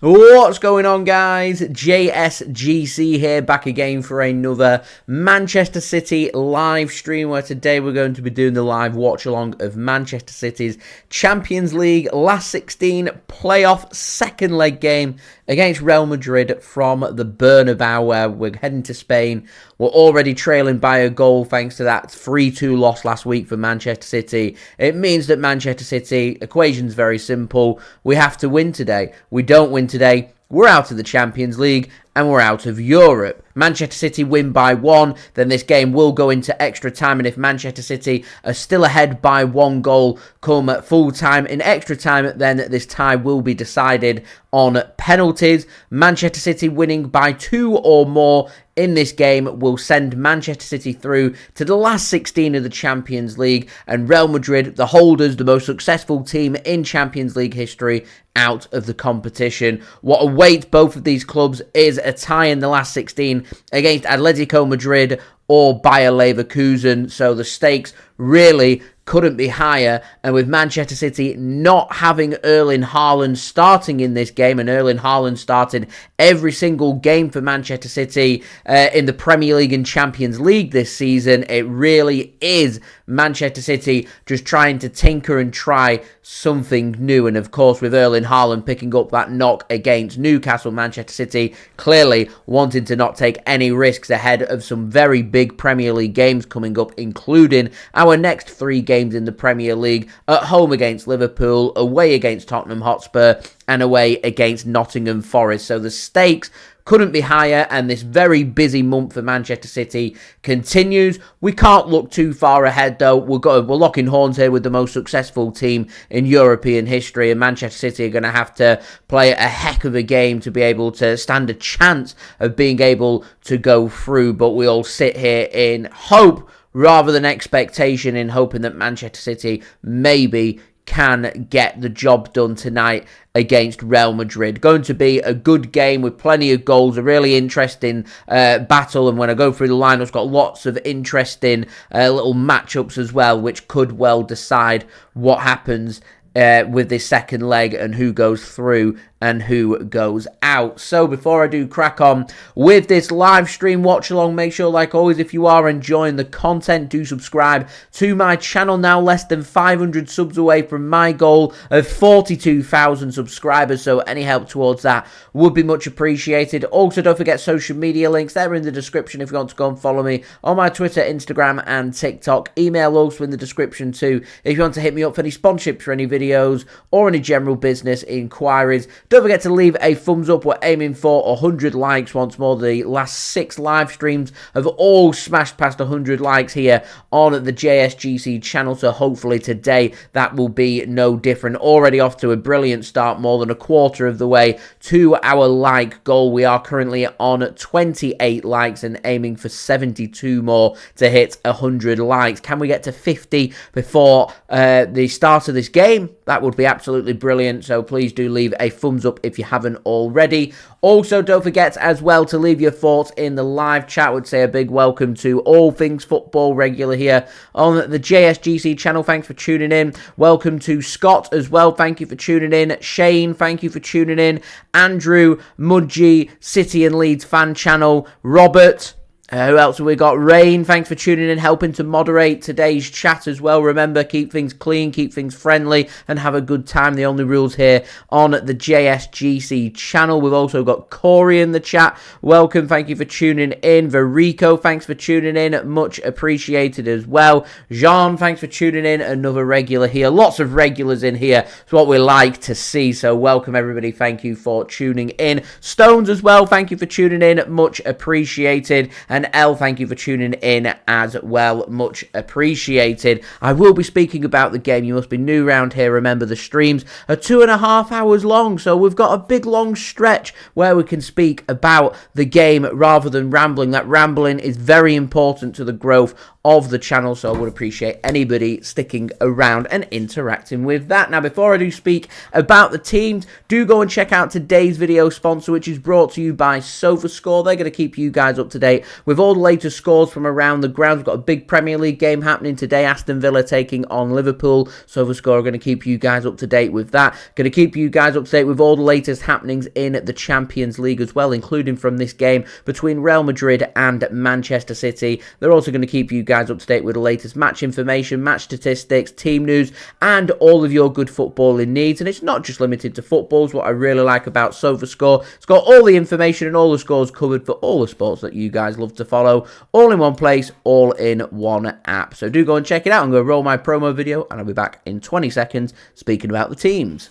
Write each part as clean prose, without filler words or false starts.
What's going on, guys? JSGC here, back again for another Manchester City live stream, where today we're going to be doing the live watch-along of Manchester City's Champions League last 16 playoff second leg game against Real Madrid from the Bernabeu, where we're heading to Spain. We're already trailing by a goal thanks to that 3-2 loss last week for Manchester City. It means that Manchester City, equation's very simple. We have to win today. We don't win today, we're out of the Champions League and we're out of Europe. Manchester City win by 1, then this game will go into extra time, and if Manchester City are still ahead by 1 goal come full time in extra time, then this tie will be decided on penalties. Manchester City winning by 2 or more in this game will send Manchester City through to the last 16 of the Champions League, and Real Madrid, the holders, the most successful team in Champions League history, out of the competition. What await both of these clubs is a tie in the last 16 against Atletico Madrid or Bayer Leverkusen, so the stakes really couldn't be higher. And with Manchester City not having Erling Haaland starting in this game, and Erling Haaland started every single game for Manchester City in the Premier League and Champions League this season, it really is Manchester City just trying to tinker and try something new. And of course, with Erling Haaland picking up that knock against Newcastle, Manchester City clearly wanting to not take any risks ahead of some very big Premier League games coming up, including our next 3 games in the Premier League: at home against Liverpool, away against Tottenham Hotspur, and away against Nottingham Forest. So the stakes couldn't be higher, and this very busy month for Manchester City continues. We can't look too far ahead, though. We're locking horns here with the most successful team in European history, and Manchester City are going to have to play a heck of a game to be able to stand a chance of being able to go through. But we all sit here in hope rather than expectation, in hoping that Manchester City maybe can get the job done tonight against Real Madrid. Going to be a good game with plenty of goals, a really interesting battle, and when I go through the lineup, it's got lots of interesting little matchups as well, which could well decide what happens with this second leg and who goes through and who goes out. So before I do crack on with this live stream watch along, make sure, like always, if you are enjoying the content, do subscribe to my channel. Now less than 500 subs away from my goal of 42,000 subscribers, so any help towards that would be much appreciated. Also, don't forget social media links, they're in the description if you want to go and follow me on my Twitter, Instagram and TikTok. Email also in the description too if you want to hit me up for any sponsorships for any videos or any general business inquiries. Don't forget to leave a thumbs up. We're aiming for 100 likes once more. The last 6 live streams have all smashed past 100 likes here on the JSGC channel, so hopefully today that will be no different. Already off to a brilliant start, more than a quarter of the way to our like goal. We are currently on 28 likes and aiming for 72 more to hit 100 likes. Can we get to 50 before the start of this game? That would be absolutely brilliant, so please do leave a thumbs up if you haven't already. Also, don't forget as well to leave your thoughts in the live chat. I would say a big welcome to all things football regular here on the JSGC channel. Thanks for tuning in. Welcome to Scott as well. Thank you for tuning in. Shane, thank you for tuning in. Andrew, Mudgy, City and Leeds fan channel. Robert. Who else have we got? Rain, thanks for tuning in, helping to moderate today's chat as well. Remember, keep things clean, keep things friendly, and have a good time. The only rules here on the JSGC channel. We've also got Corey in the chat. Welcome, thank you for tuning in. Verico, thanks for tuning in, much appreciated as well. Jean, thanks for tuning in, another regular here. Lots of regulars in here. It's what we like to see, so welcome everybody. Thank you for tuning in. Stones as well, thank you for tuning in, much appreciated. And L, thank you for tuning in as well. Much appreciated. I will be speaking about the game. You must be new around here. Remember, the streams are 2.5 hours long, so we've got a big long stretch where we can speak about the game rather than rambling. That rambling is very important to the growth of the channel, so I would appreciate anybody sticking around and interacting with that. Now, before I do speak about the teams, do go and check out today's video sponsor, which is brought to you by SofaScore. They're going to keep you guys up to date with all the latest scores from around the ground. We've got a big Premier League game happening today, Aston Villa taking on Liverpool. SofaScore are going to keep you guys up to date with that. Going to keep you guys up to date with all the latest happenings in the Champions League as well, including from this game between Real Madrid and Manchester City. They're also going to keep you guys up to date with the latest match information, match statistics, team news, and all of your good footballing needs. And it's not just limited to footballs. What I really like about SofaScore, it's got all the information and all the scores covered for all the sports that you guys love to follow, all in one place, all in one app. So do go and check it out. I'm going to roll my promo video and I'll be back in 20 seconds speaking about the teams.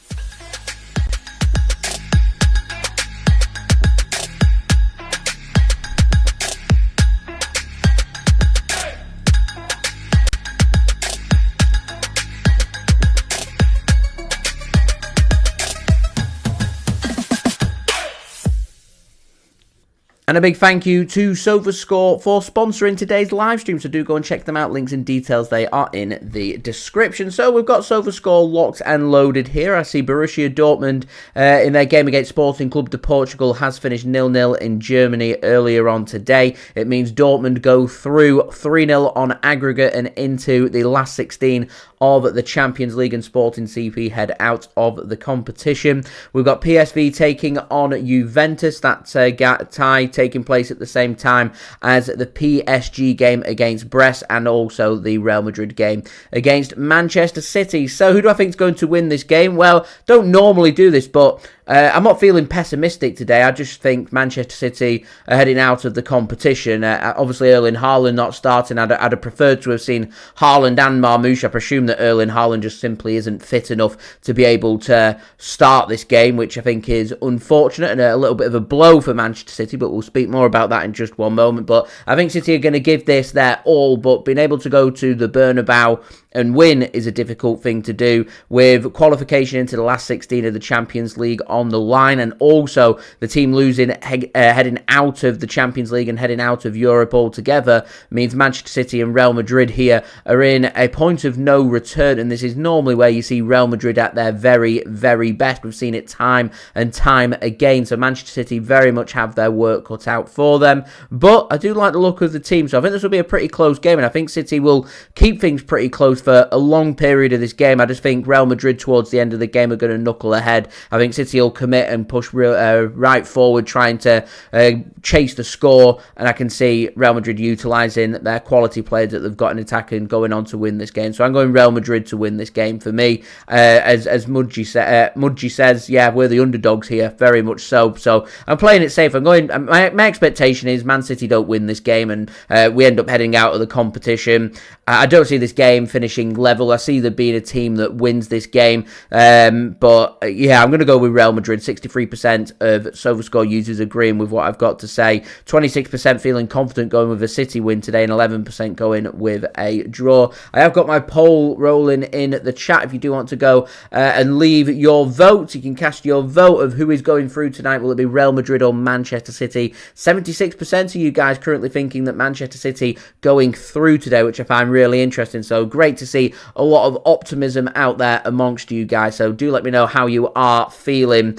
And a big thank you to SofaScore for sponsoring today's live stream. So do go and check them out. Links and details, they are in the description. So we've got SofaScore locked and loaded here. I see Borussia Dortmund in their game against Sporting Club de Portugal has finished 0-0 in Germany earlier on today. It means Dortmund go through 3-0 on aggregate and into the last 16 of the Champions League, and Sporting CP head out of the competition. We've got PSV taking on Juventus. That's a tie taking place at the same time as the PSG game against Brest and also the Real Madrid game against Manchester City. So who do I think is going to win this game? Well, don't normally do this, but I'm not feeling pessimistic today. I just think Manchester City are heading out of the competition. Obviously, Erling Haaland not starting. I'd have preferred to have seen Haaland and Marmoush. I presume that Erling Haaland just simply isn't fit enough to be able to start this game, which I think is unfortunate and a little bit of a blow for Manchester City, but we'll speak more about that in just one moment. But I think City are going to give this their all, but being able to go to the Bernabeu and win is a difficult thing to do, with qualification into the last 16 of the Champions League on the line, and also the team losing, heading out of the Champions League and heading out of Europe altogether, means Manchester City and Real Madrid here are in a point of no return, and this is normally where you see Real Madrid at their very, very best. We've seen it time and time again, so Manchester City very much have their work cut out for them, but I do like the look of the team, so I think this will be a pretty close game, and I think City will keep things pretty close for a long period of this game. I just think Real Madrid towards the end of the game are going to knuckle ahead. I think City will commit and push right forward, trying to chase the score, and I can see Real Madrid utilising their quality players that they've got in attack and going on to win this game. So I'm going Real Madrid to win this game for me. As Mudgy says, yeah, we're the underdogs here, very much so. So I'm playing it safe. I'm going. My expectation is Man City don't win this game, and we end up heading out of the competition. I don't see this game finishing level. I see there being a team that wins this game. But yeah, I'm going to go with Real Madrid. 63% of SofaScore users agreeing with what I've got to say. 26% feeling confident going with a City win today, and 11% going with a draw. I have got my poll rolling in the chat. If you do want to go and leave your vote, you can cast your vote of who is going through tonight. Will it be Real Madrid or Manchester City? 76% of you guys currently thinking that Manchester City going through today, which I find really interesting. So great to see a lot of optimism out there amongst you guys. So do let me know how you are feeling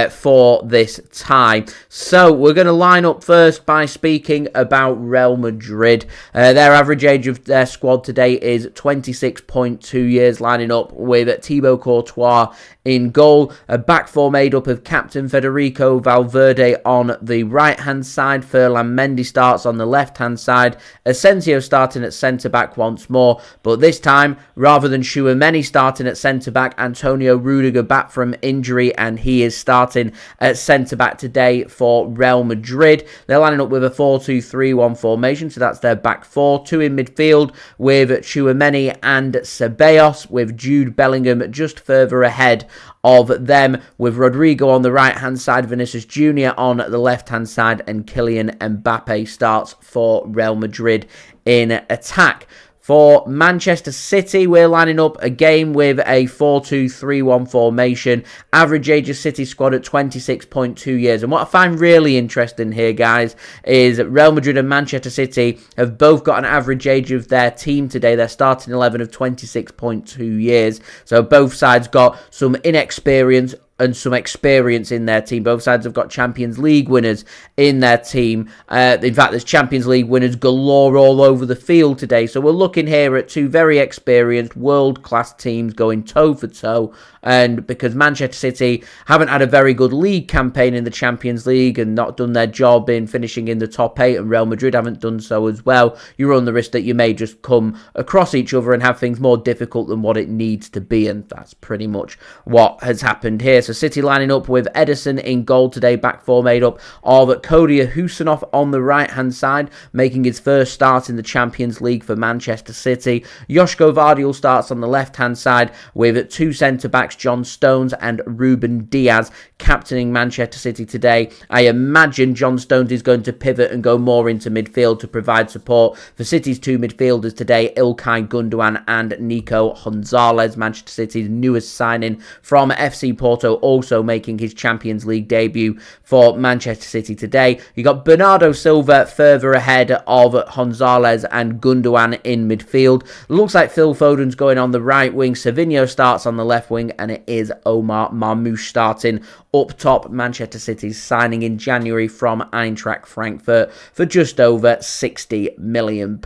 for this tie. So we're going to line up first by speaking about Real Madrid. Their average age of their squad today is 26.2 years, lining up with Thibaut Courtois in goal. A back four made up of captain Federico Valverde on the right-hand side. Ferland Mendy starts on the left-hand side. Asensio starting at centre-back once more, but this time, rather than Tchouameni starting at centre-back, Antonio Rudiger back from injury, and he is starting at centre-back today for Real Madrid. They're lining up with a 4-2-3-1 formation, so that's their back four. Two in midfield with Tchouameni and Ceballos, with Jude Bellingham just further ahead of them, with Rodrigo on the right-hand side, Vinicius JR on the left-hand side, and Kylian Mbappe starts for Real Madrid in attack. For Manchester City, we're lining up again with a 4-2-3-1 formation. Average age of City squad at 26.2 years. And what I find really interesting here, guys, is Real Madrid and Manchester City have both got an average age of their team today, their starting 11, of 26.2 years. So both sides got some inexperience and some experience in their team. Both sides have got Champions League winners in their team. In fact, there's Champions League winners galore all over the field today. So we're looking here at two very experienced, world-class teams going toe-for-toe. And because Manchester City haven't had a very good league campaign in the Champions League and not done their job in finishing in the top 8, and Real Madrid haven't done so as well, you run the risk that you may just come across each other and have things more difficult than what it needs to be. And that's pretty much what has happened here. So City lining up with Ederson in goal today, back four made up of Abdukodir Khusanov on the right-hand side, making his first start in the Champions League for Manchester City. Josko Gvardiol starts on the left-hand side with two centre-backs, John Stones and Ruben Dias, captaining Manchester City today. I imagine John Stones is going to pivot and go more into midfield to provide support for City's two midfielders today, Ilkay Gundogan and Nico Gonzalez, Manchester City's newest signing from FC Porto, also making his Champions League debut for Manchester City today. You got Bernardo Silva further ahead of Gonzalez and Gundogan in midfield. Looks like Phil Foden's going on the right wing. Savinho starts on the left wing, and it is Omar Marmoush starting up top. Manchester City's signing in January from Eintracht Frankfurt for just over £60 million.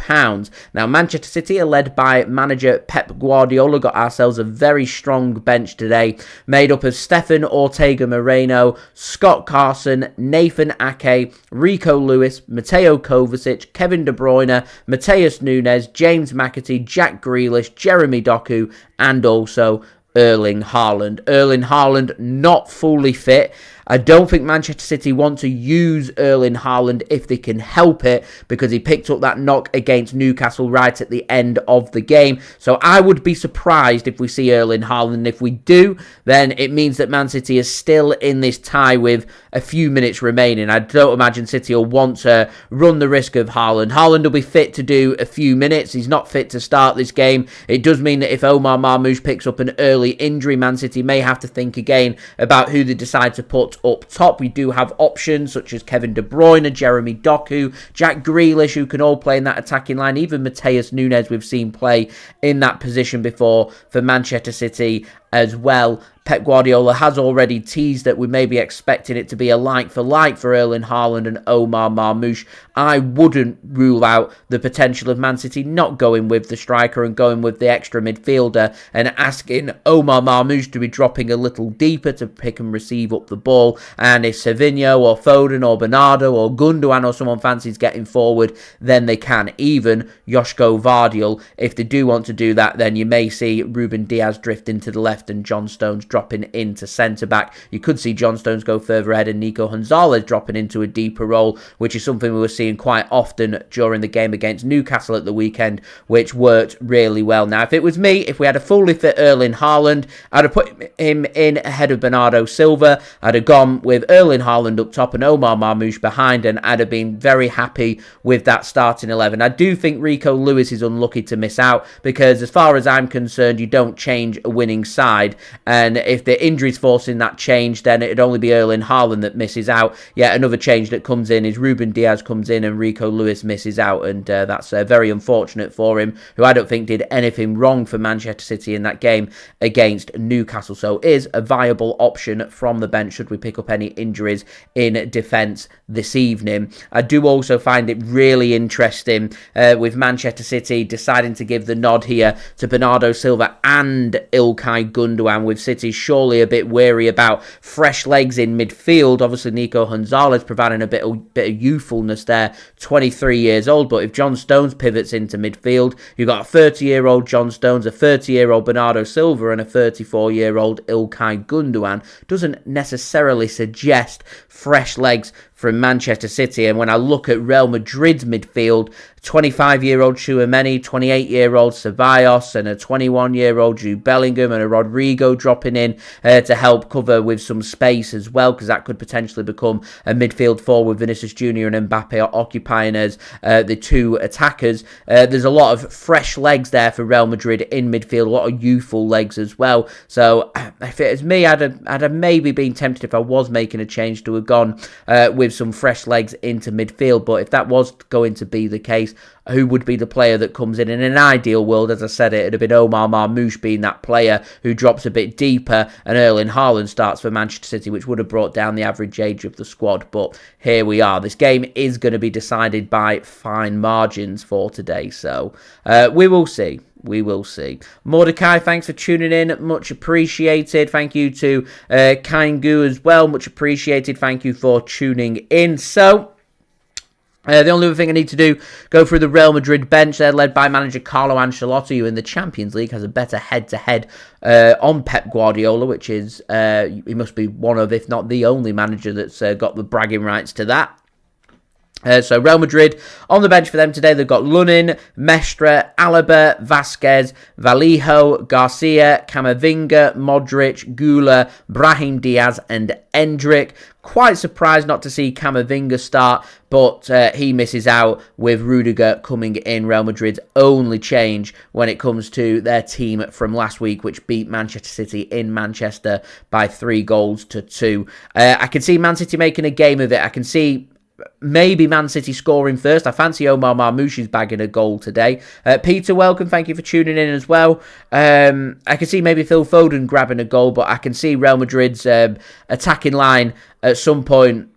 Now, Manchester City are led by manager Pep Guardiola. Got ourselves a very strong bench today, made up of Stefan Ortega-Moreno, Scott Carson, Nathan Ake, Rico Lewis, Mateo Kovacic, Kevin De Bruyne, Matheus Nunes, James McAtee, Jack Grealish, Jeremy Doku, and also Erling Haaland. Erling Haaland not fully fit. I don't think Manchester City want to use Erling Haaland if they can help it, because he picked up that knock against Newcastle right at the end of the game. So I would be surprised if we see Erling Haaland. If we do, then it means that Man City is still in this tie with a few minutes remaining. I don't imagine City will want to run the risk of Haaland. Haaland will be fit to do a few minutes. He's not fit to start this game. It does mean that if Omar Marmoush picks up an early injury, Man City may have to think again about who they decide to put up top. We do have options such as Kevin De Bruyne, Jeremy Doku, Jack Grealish, who can all play in that attacking line. Even Matheus Nunes we've seen play in that position before for Manchester City as well. Pep Guardiola has already teased that we may be expecting it to be a like-for-like for Erling Haaland and Omar Marmoush. I wouldn't rule out the potential of Man City not going with the striker and going with the extra midfielder and asking Omar Marmoush to be dropping a little deeper to pick and receive up the ball. And if Savinho or Foden or Bernardo or Gundogan or someone fancies getting forward, then they can. Even Josko Gvardiol, if they do want to do that, then you may see Ruben Dias drifting to the left and John Stones dropping into centre-back. You could see John Stones go further ahead and Nico Gonzalez dropping into a deeper role, which is something we were seeing quite often during the game against Newcastle at the weekend, which worked really well. Now, if it was me, if we had a fully fit Erling Haaland, I'd have put him in ahead of Bernardo Silva. I'd have gone with Erling Haaland up top and Omar Marmoush behind, and I'd have been very happy with that starting 11. I do think Rico Lewis is unlucky to miss out, because as far as I'm concerned, you don't change a winning side, and if the injuries forcing that change, then it'd only be Erling Haaland that misses out. Yet another change that comes in is Ruben Dias comes in and Rico Lewis misses out, and that's very unfortunate for him, who I don't think did anything wrong for Manchester City in that game against Newcastle. So is a viable option from the bench should we pick up any injuries in defence this evening. I do also find it really interesting with Manchester City deciding to give the nod here to Bernardo Silva and Ilkay Gundogan, with City surely a bit wary about fresh legs in midfield. Obviously Nico Gonzalez providing a bit of youthfulness there, 23 years old, but if John Stones pivots into midfield, you've got a 30-year-old John Stones, a 30-year-old Bernardo Silva and a 34-year-old Ilkay Gundogan. Doesn't necessarily suggest fresh legs from Manchester City. And when I look at Real Madrid's midfield, 25-year-old Tchouameni, 28-year-old Ceballos, and a 21-year-old Jude Bellingham, and a Rodrigo dropping in to help cover with some space as well, because that could potentially become a midfield four with Vinicius JR and Mbappe occupying as the two attackers. There's a lot of fresh legs there for Real Madrid in midfield, a lot of youthful legs as well. So if it was me, I'd have maybe been tempted, if I was making a change, to have gone with some fresh legs into midfield. But if that was going to be the case, who would be the player that comes in? In an ideal world, as I said, it'd have been Omar Marmoush being that player who drops a bit deeper, and Erling Haaland starts for Manchester City, which would have brought down the average age of the squad. But here we are. This game is going to be decided by fine margins for today, so we will see. We will see. Mordecai, thanks for tuning in. Much appreciated. Thank you to Kaingu as well. Much appreciated. Thank you for tuning in. So, the only other thing I need to do, go through the Real Madrid bench. They're led by manager Carlo Ancelotti, who in the Champions League has a better head-to-head on Pep Guardiola, which is, he must be one of, if not the only manager that's got the bragging rights to that. So Real Madrid on the bench for them today. They've got Lunin, Mestre, Alaba, Vasquez, Vallejo, Garcia, Camavinga, Modric, Gula, Brahim Diaz and Endrick. Quite surprised not to see Camavinga start, but he misses out with Rudiger coming in. Real Madrid's only change when it comes to their team from last week, which beat Manchester City in Manchester by 3-2. I can see Man City making a game of it. I can see maybe Man City scoring first. I fancy Omar Marmoush bagging a goal today. Peter, welcome. Thank you for tuning in as well. I can see maybe Phil Foden grabbing a goal, but I can see Real Madrid's attacking line at some point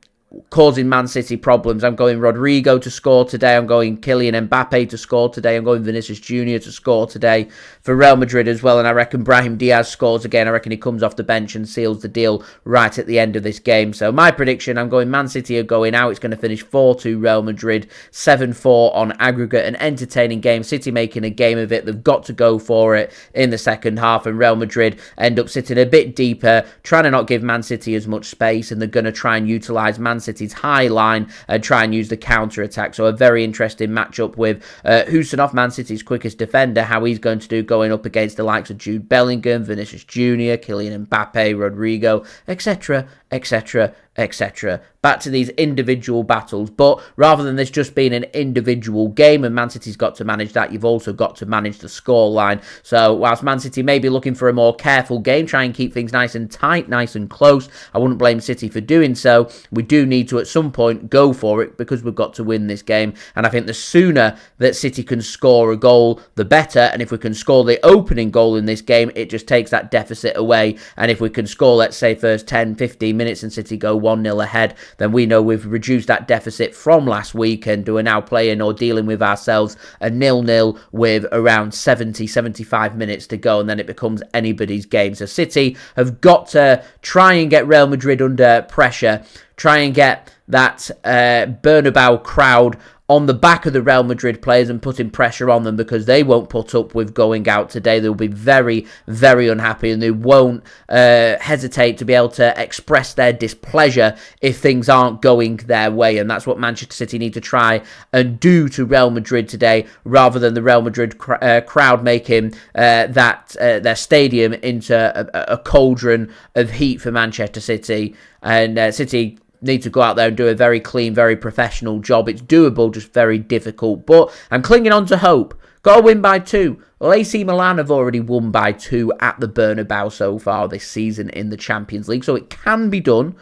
causing Man City problems. I'm going Rodrigo to score today. I'm going Kylian Mbappe to score today. I'm going Vinicius JR to score today for Real Madrid as well. And I reckon Brahim Diaz scores again. I reckon he comes off the bench and seals the deal right at the end of this game. So my prediction, I'm going Man City are going out. It's going to finish 4-2 Real Madrid, 7-4 on aggregate. An entertaining game. City making a game of it. They've got to go for it in the second half. And Real Madrid end up sitting a bit deeper, trying to not give Man City as much space. And they're going to try and utilise Man City's high line and try and use the counter-attack. So a very interesting matchup with Khusanov, Man City's quickest defender, how he's going to do going up against the likes of Jude Bellingham, Vinicius JR, Kylian Mbappe, Rodrigo, etc., etc., etc. Back to these individual battles, but rather than this just being an individual game and Man City's got to manage that, you've also got to manage the scoreline. So whilst Man City may be looking for a more careful game, try and keep things nice and tight, nice and close, I wouldn't blame City for doing so. We do need to at some point go for it because we've got to win this game, and I think the sooner that City can score a goal, the better. And if we can score the opening goal in this game, it just takes that deficit away. And if we can score, let's say, first 10-15 minutes and City go 1-0 ahead, then we know we've reduced that deficit from last week and we're now playing or dealing with ourselves a 0-0 with around 70-75 minutes to go, and then it becomes anybody's game. So City have got to try and get Real Madrid under pressure, try and get that Bernabeu crowd on the back of the Real Madrid players and putting pressure on them, because they won't put up with going out today. They'll be very, very unhappy, and they won't hesitate to be able to express their displeasure if things aren't going their way. And that's what Manchester City need to try and do to Real Madrid today, rather than the Real Madrid crowd making their stadium into a cauldron of heat for Manchester City. And City need to go out there and do a very clean, very professional job. It's doable, just very difficult. But I'm clinging on to hope. Got to win by 2. Well, AC Milan have already won by 2 at the Bernabeu so far this season in the Champions League. So it can be done.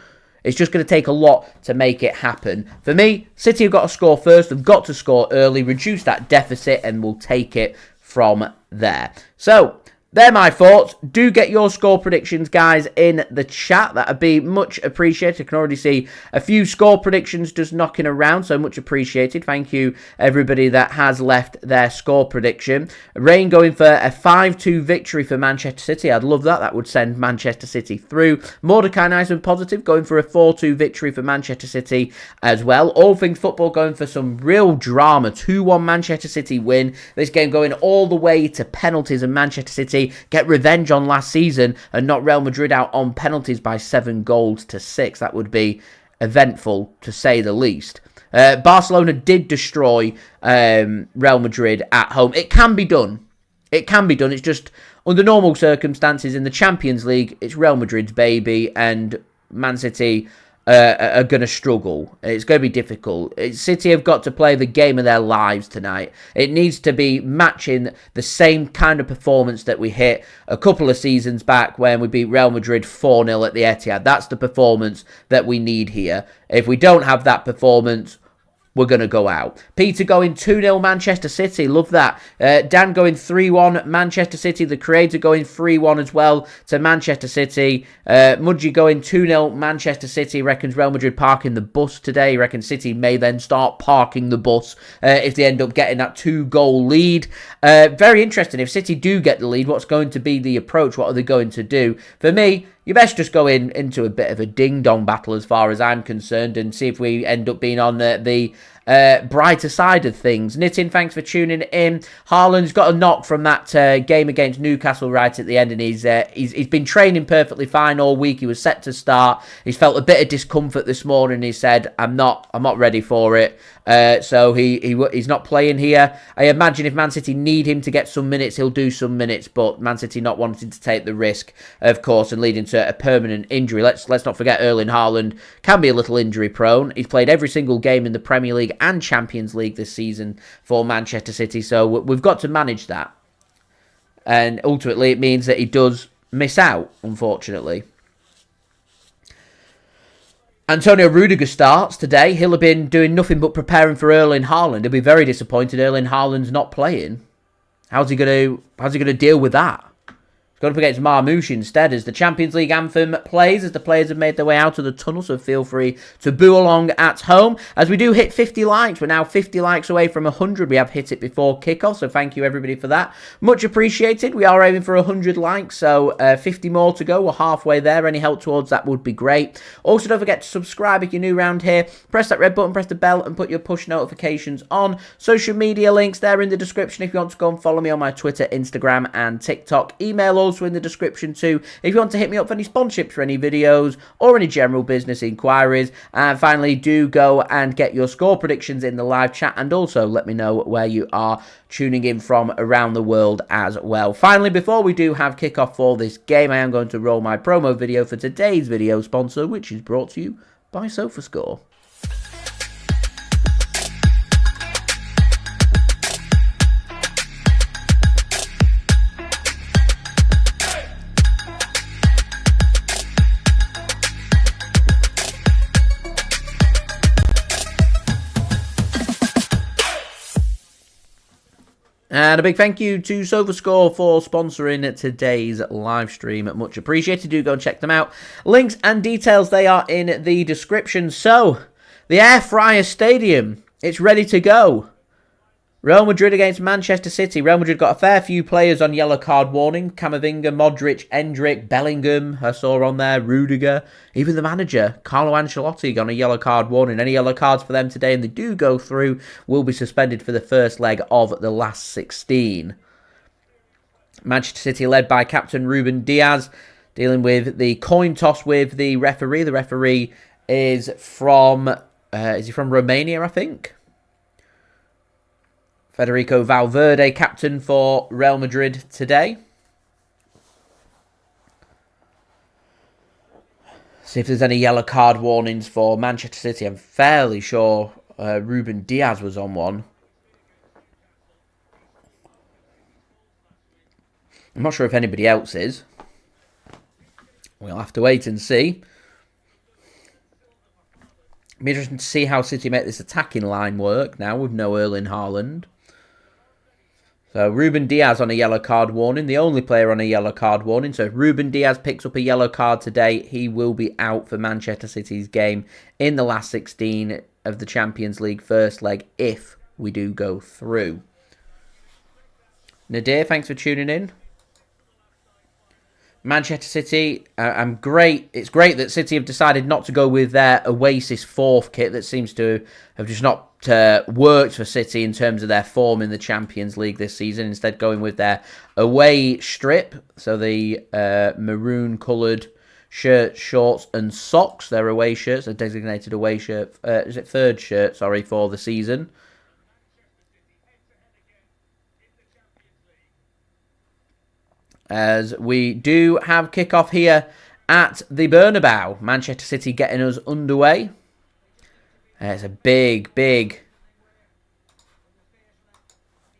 It's just going to take a lot to make it happen. For me, City have got to score first. They've got to score early, reduce that deficit, and we'll take it from there. So they're my thoughts. Do get your score predictions, guys, in the chat. That would be much appreciated. I can already see a few score predictions just knocking around, so much appreciated. Thank you, everybody that has left their score prediction. Rain going for a 5-2 victory for Manchester City. I'd love that. That would send Manchester City through. Mordecai, nice and positive, going for a 4-2 victory for Manchester City as well. All Things Football going for some real drama. 2-1 Manchester City win. This game going all the way to penalties, and Manchester City get revenge on last season and knock Real Madrid out on penalties by 7-6. That would be eventful, to say the least. Barcelona did destroy Real Madrid at home. It can be done. It can be done. It's just, under normal circumstances in the Champions League, it's Real Madrid's baby, and Man City are going to struggle. It's going to be difficult. City have got to play the game of their lives tonight. It needs to be matching the same kind of performance that we hit a couple of seasons back when we beat Real Madrid 4-0 at the Etihad. That's the performance that we need here. If we don't have that performance, we're going to go out. Peter going 2-0 Manchester City. Love that. Dan going 3-1 Manchester City. The Creator going 3-1 as well to Manchester City. Mudgy going 2-0 Manchester City. Reckons Real Madrid parking the bus today. Reckons City may then start parking the bus if they end up getting that 2-goal lead. Very interesting. If City do get the lead, what's going to be the approach? What are they going to do? For me, you best just go into a bit of a ding-dong battle as far as I'm concerned, and see if we end up being on the brighter side of things. Nitin, thanks for tuning in. Haaland's got a knock from that game against Newcastle right at the end, and he's been training perfectly fine all week. He was set to start. He's felt a bit of discomfort this morning. He said, "I'm not ready for it." So he's not playing here. I imagine if Man City need him to get some minutes, he'll do some minutes, but Man City not wanting to take the risk, of course, and leading to a permanent injury. Let's not forget Erling Haaland can be a little injury prone. He's played every single game in the Premier League and Champions League this season for Manchester City, so we've got to manage that. And ultimately it means that he does miss out, unfortunately. Antonio Rudiger starts today. He'll have been doing nothing but preparing for Erling Haaland. He'll be very disappointed Erling Haaland's not playing. How's he going to deal with that? He's gone up against Marmoush instead as the Champions League anthem plays, as the players have made their way out of the tunnel, so feel free to boo along at home. As we do hit 50 likes, we're now 50 likes away from 100. We have hit it before kickoff, so thank you everybody for that. Much appreciated. We are aiming for 100 likes, so 50 more to go. We're halfway there. Any help towards that would be great. Also, don't forget to subscribe if you're new around here. Press that red button, press the bell, and put your push notifications on. Social media links there in the description if you want to go and follow me on my Twitter, Instagram, and TikTok. Email also in the description too if you want to hit me up for any sponsorships for any videos or any general business inquiries. And finally, do go and get your score predictions in the live chat, and also let me know where you are tuning in from around the world as well. Finally, before we do have kickoff for this game, I am going to roll my promo video for today's video sponsor, which is brought to you by SofaScore. And a big thank you to SofaScore for sponsoring today's live stream. Much appreciated. Do go and check them out. Links and details, they are in the description. So, the Air Fryer Stadium, it's ready to go. Real Madrid against Manchester City. Real Madrid got a fair few players on yellow card warning. Camavinga, Modric, Endrick, Bellingham, I saw on there, Rudiger. Even the manager, Carlo Ancelotti, got a yellow card warning. Any yellow cards for them today, and they do go through, will be suspended for the first leg of the last 16. Manchester City led by captain Ruben Dias, dealing with the coin toss with the referee. The referee is from Romania, I think? Federico Valverde, captain for Real Madrid today. See if there's any yellow card warnings for Manchester City. I'm fairly sure Ruben Dias was on one. I'm not sure if anybody else is. We'll have to wait and see. It'll be interesting to see how City make this attacking line work now with no Erling Haaland. So Ruben Dias on a yellow card warning, the only player on a yellow card warning. So if Ruben Dias picks up a yellow card today, he will be out for Manchester City's game in the last 16 of the Champions League first leg, if we do go through. Nadir, thanks for tuning in. Manchester City, it's great that City have decided not to go with their Oasis 4th kit that seems to have just not worked for City in terms of their form in the Champions League this season. Instead going with their away strip, so the maroon coloured shirts, shorts and socks. They're away shirts, a designated away shirt. Is it third shirt, sorry, for the season. As we do have kickoff here at the Bernabeu. Manchester City getting us underway. It's a big, big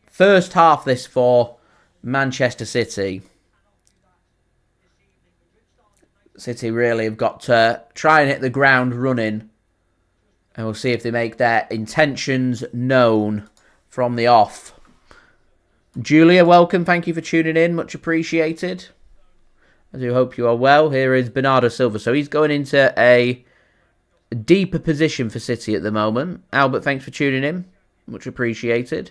first half this for Manchester City. City really have got to try and hit the ground running. And we'll see if they make their intentions known from the off. Julia, welcome. Thank you for tuning in. Much appreciated. I do hope you are well. Here is Bernardo Silva. So he's going into a deeper position for City at the moment. Albert, thanks for tuning in. Much appreciated.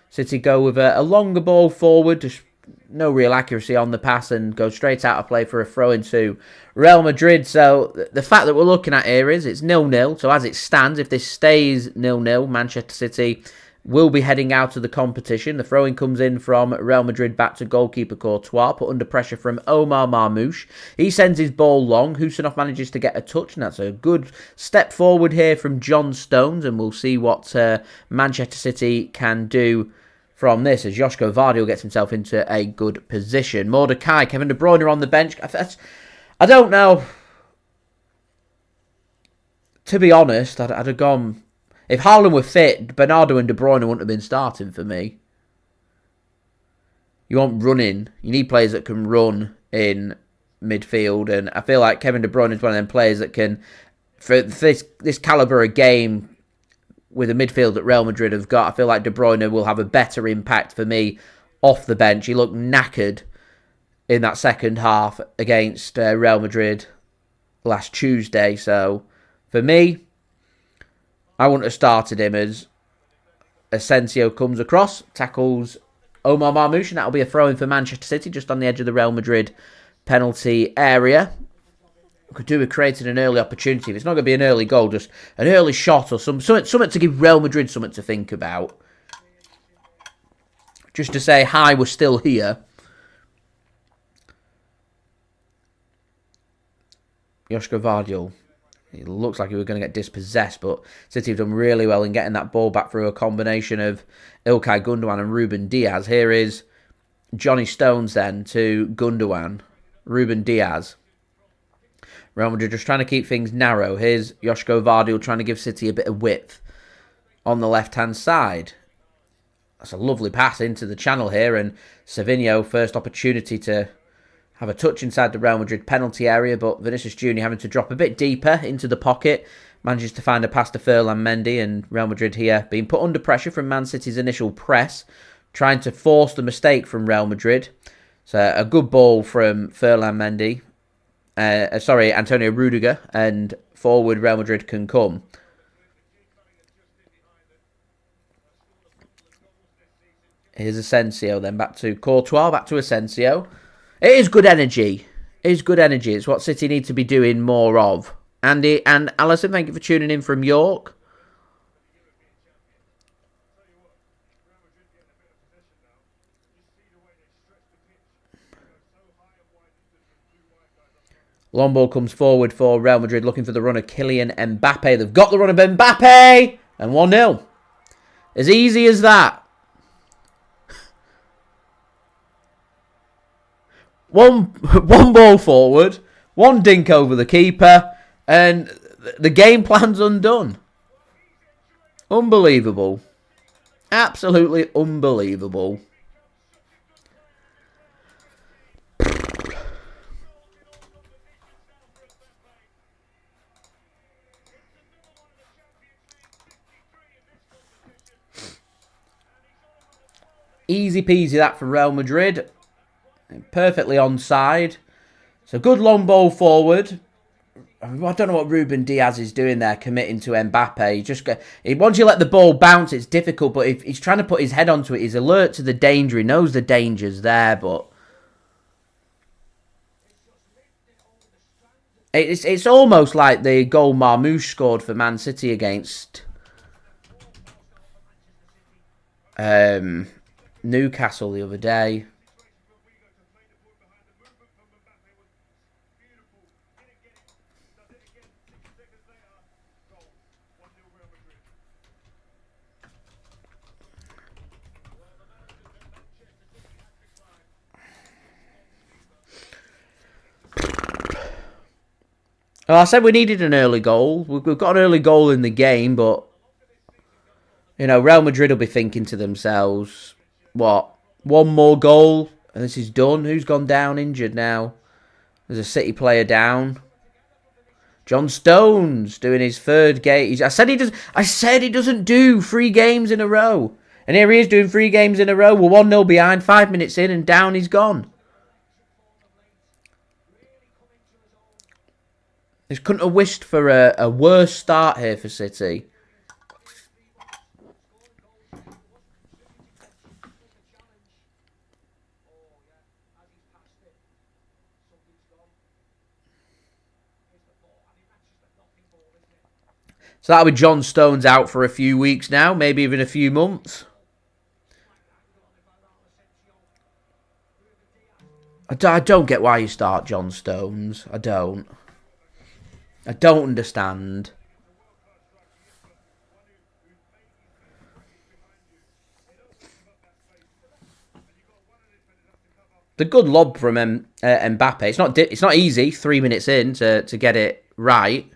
City go with a longer ball forward. Just no real accuracy on the pass and go straight out of play for a throw into Real Madrid. So the fact that we're looking at here is it's 0-0. So as it stands, if this stays 0-0, Manchester City will be heading out of the competition. The throw-in comes in from Real Madrid back to goalkeeper Courtois, put under pressure from Omar Marmoush. He sends his ball long. Khusanov manages to get a touch, and that's a good step forward here from John Stones, and we'll see what Manchester City can do from this as Josko Gvardiol gets himself into a good position. Mordecai, Kevin De Bruyne are on the bench. I don't know. To be honest, I'd have gone... If Haaland were fit, Bernardo and De Bruyne wouldn't have been starting for me. You want running. You need players that can run in midfield. And I feel like Kevin De Bruyne is one of them players that can, for this calibre of game, with the midfield that Real Madrid have got, I feel like De Bruyne will have a better impact for me off the bench. He looked knackered in that second half against Real Madrid last Tuesday. So, for me, I wouldn't have started him as Asensio comes across, tackles Omar Marmoush, and that'll be a throw-in for Manchester City, just on the edge of the Real Madrid penalty area. Could do with creating an early opportunity. If it's not going to be an early goal, just an early shot or something to give Real Madrid something to think about. Just to say, hi, we're still here. Josko Gvardiol. It looks like he was going to get dispossessed, but City have done really well in getting that ball back through a combination of Ilkay Gundogan and Ruben Dias. Here is Johnny Stones then to Gundogan. Ruben Dias. Real Madrid just trying to keep things narrow. Here's Josko Gvardiol trying to give City a bit of width on the left-hand side. That's a lovely pass into the channel here, and Savinho, first opportunity to have a touch inside the Real Madrid penalty area, but Vinicius Jr. having to drop a bit deeper into the pocket. Manages to find a pass to Ferland Mendy, and Real Madrid here being put under pressure from Man City's initial press, trying to force the mistake from Real Madrid. So a good ball from Ferland Mendy. Antonio Rudiger, and forward Real Madrid can come. Here's Asensio, then back to Courtois, back to Asensio. It is good energy. It is good energy. It's what City need to be doing more of. Andy and Alison, thank you for tuning in from York. Long ball comes forward for Real Madrid, looking for the run of Kylian Mbappe. They've got the run of Mbappe! And 1-0. As easy as that. One ball forward, one dink over the keeper, and the game plan's undone. Unbelievable. Absolutely unbelievable. Easy peasy that for Real Madrid. Perfectly onside. So good long ball forward. I don't know what Ruben Dias is doing there, committing to Mbappe. Once you let the ball bounce, it's difficult. But if he's trying to put his head onto it, he's alert to the danger. He knows the danger's there, but it's almost like the goal Marmoush scored for Man City against Newcastle the other day. Well, I said we needed an early goal. We've got an early goal in the game, but, you know, Real Madrid will be thinking to themselves, what, one more goal and this is done? Who's gone down injured now? There's a City player down. John Stones doing his third game. I said he doesn't do 3 games in a row. And here he is doing 3 games in a row. We're 1-0 behind, 5 minutes in, and down he's gone. This couldn't have wished for a worse start here for City. So that'll be John Stones out for a few weeks now, maybe even a few months. I don't get why you start John Stones. I don't understand. The good lob from Mbappe. It's not easy 3 minutes in to get it right.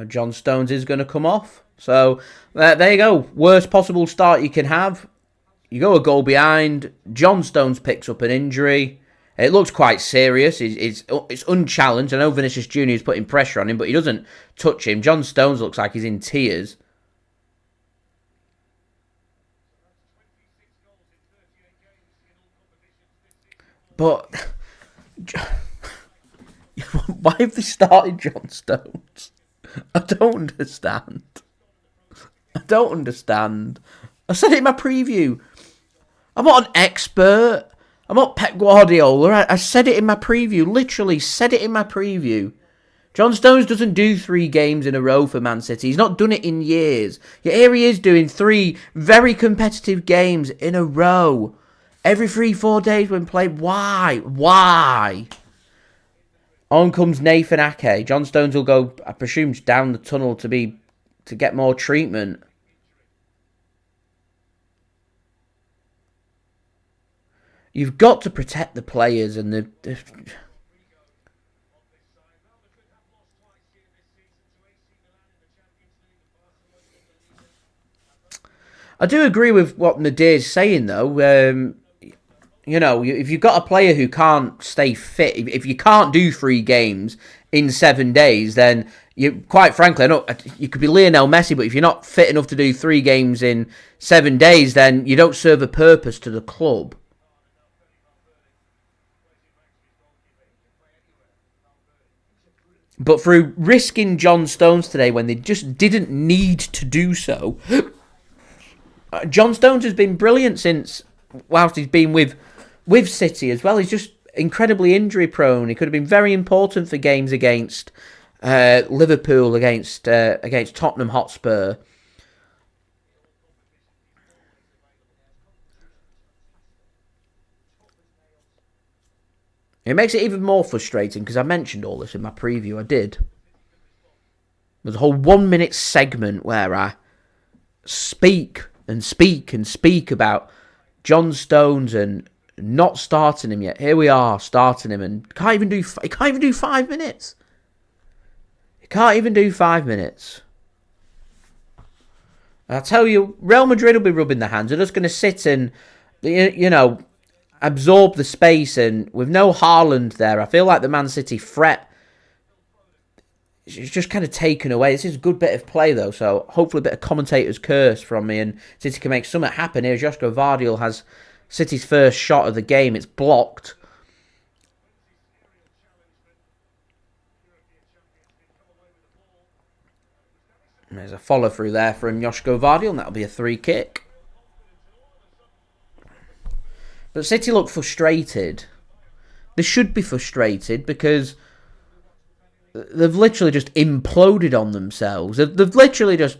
John Stones is going to come off. So, there you go. Worst possible start you can have. You go a goal behind. John Stones picks up an injury. It looks quite serious. It's unchallenged. I know Vinicius JR is putting pressure on him, but he doesn't touch him. John Stones looks like he's in tears. But why have they started John Stones? I don't understand. I said it in my preview. I'm not an expert. I'm not Pep Guardiola. I said it in my preview. Literally said it in my preview. John Stones doesn't do 3 games in a row for Man City. He's not done it in years. Yet here he is doing 3 very competitive games in a row. Every 3-4 days when played. Why? On comes Nathan Ake. John Stones will go, I presume, down the tunnel to get more treatment. You've got to protect the players and the I do agree with what Nadir's saying, though. You know, if you've got a player who can't stay fit, if you can't do 3 games in 7 days, then quite frankly, I know you could be Lionel Messi, but if you're not fit enough to do 3 games in 7 days, then you don't serve a purpose to the club. But through risking John Stones today when they just didn't need to do so, John Stones has been brilliant whilst he's been with City as well. He's just incredibly injury prone. He could have been very important for games against Liverpool, against Tottenham Hotspur. It makes it even more frustrating because I mentioned all this in my preview. I did. There's a whole 1 minute segment where I speak about John Stones and not starting him yet. Here we are starting him and he can't even do 5 minutes. He can't even do 5 minutes. I tell you, Real Madrid will be rubbing their hands. They're just going to sit and, you know, absorb the space, and with no Haaland there, I feel like the Man City threat is just kind of taken away. This is a good bit of play, though, so hopefully a bit of commentator's curse from me, and City can make something happen here. Josko Gvardiol has City's first shot of the game. It's blocked. There's a follow-through there from Josko Gvardiol, and that'll be a 3 kick. But City look frustrated. They should be frustrated because they've literally just imploded on themselves. They've literally just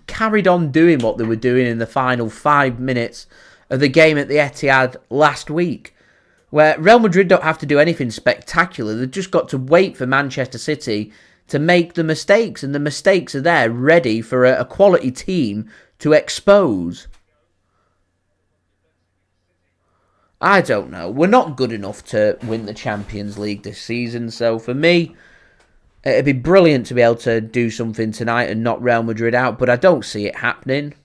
carried on doing what they were doing in the final 5 minutes of the game at the Etihad last week, where Real Madrid don't have to do anything spectacular. They've just got to wait for Manchester City to make the mistakes, and the mistakes are there ready for a quality team to expose. I don't know. We're not good enough to win the Champions League this season, so for me, it'd be brilliant to be able to do something tonight and knock Real Madrid out, but I don't see it happening.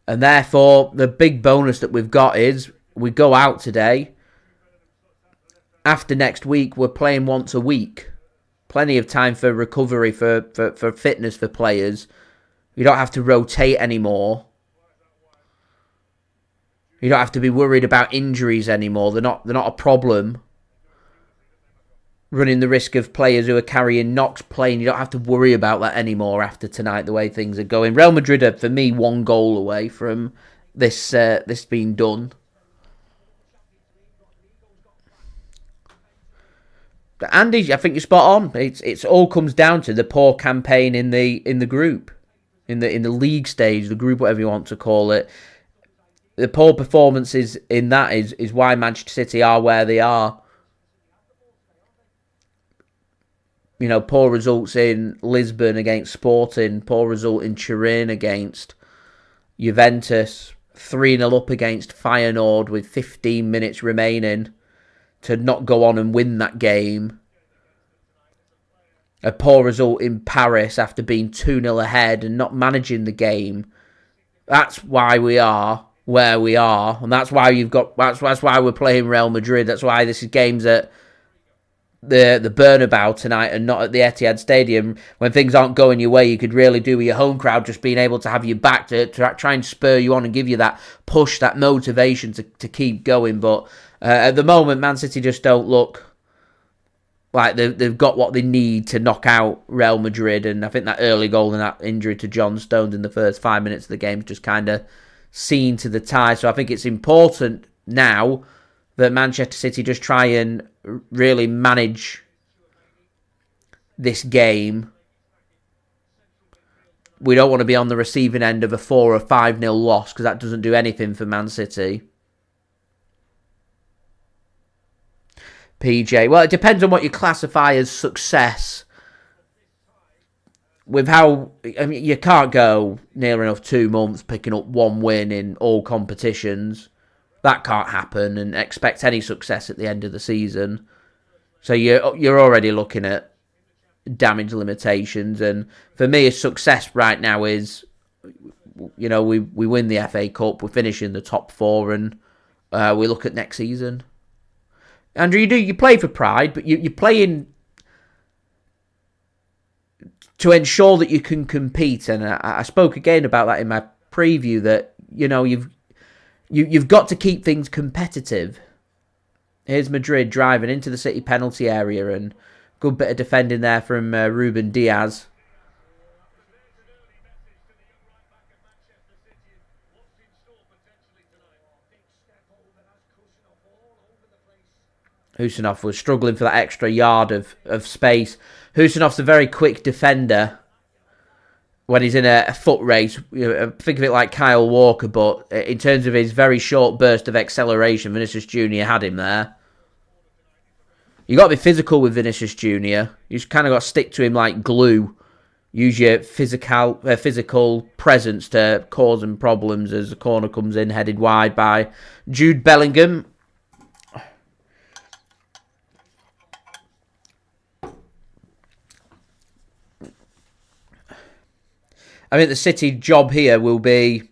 And therefore, the big bonus that we've got is we go out today. After next week, we're playing once a week. Plenty of time for recovery, for fitness for players. You don't have to rotate anymore. You don't have to be worried about injuries anymore. They're not a problem. Running the risk of players who are carrying knocks playing. You don't have to worry about that anymore after tonight, the way things are going. Real Madrid are, for me, 1 goal away from this being done. But Andy, I think you're spot on. It's all comes down to the poor campaign in the group, in the league stage, the group, whatever you want to call it. The poor performances in that is why Manchester City are where they are. You know, poor results in Lisbon against Sporting, poor result in Turin against Juventus, 3-0 up against Feyenoord with 15 minutes remaining to not go on and win that game. A poor result in Paris after being 2-0 ahead and not managing the game. That's why we are where we are, and that's why that's why we're playing Real Madrid. That's why this is games at the Bernabeu tonight and not at the Etihad Stadium. When things aren't going your way, you could really do with your home crowd just being able to have you back to try and spur you on and give you that push, that motivation to keep going. But at the moment, Man City just don't look like they've got what they need to knock out Real Madrid. And I think that early goal and that injury to John Stones in the first 5 minutes of the game is just kind of seen to the tie. So I think it's important now that Manchester City just try and really manage this game. We don't want to be on the receiving end of a 4 or 5-0 loss, because that doesn't do anything for Man City. PJ, well, it depends on what you classify as success. With how, I mean, you can't go near enough 2 months picking up 1 win in all competitions. That can't happen, and expect any success at the end of the season. So you're already looking at damage limitations. And for me, a success right now is, you know, we win the FA Cup, we finish in the top 4, and we look at next season. Andrew, you play for pride, but you're playing to ensure that you can compete. And I spoke again about that in my preview, that, you know, You've got to keep things competitive. Here's Madrid driving into the City penalty area, and good bit of defending there from Ruben Dias. Khusanov was struggling for that extra yard of space. Khusanov's a very quick defender. When he's in a foot race, you know, think of it like Kyle Walker, but in terms of his very short burst of acceleration, Vinicius Jr. had him there. You got to be physical with Vinicius Jr. You just kind of got to stick to him like glue. Use your physical presence to cause him problems as the corner comes in, headed wide by Jude Bellingham. I mean, the City job here will be,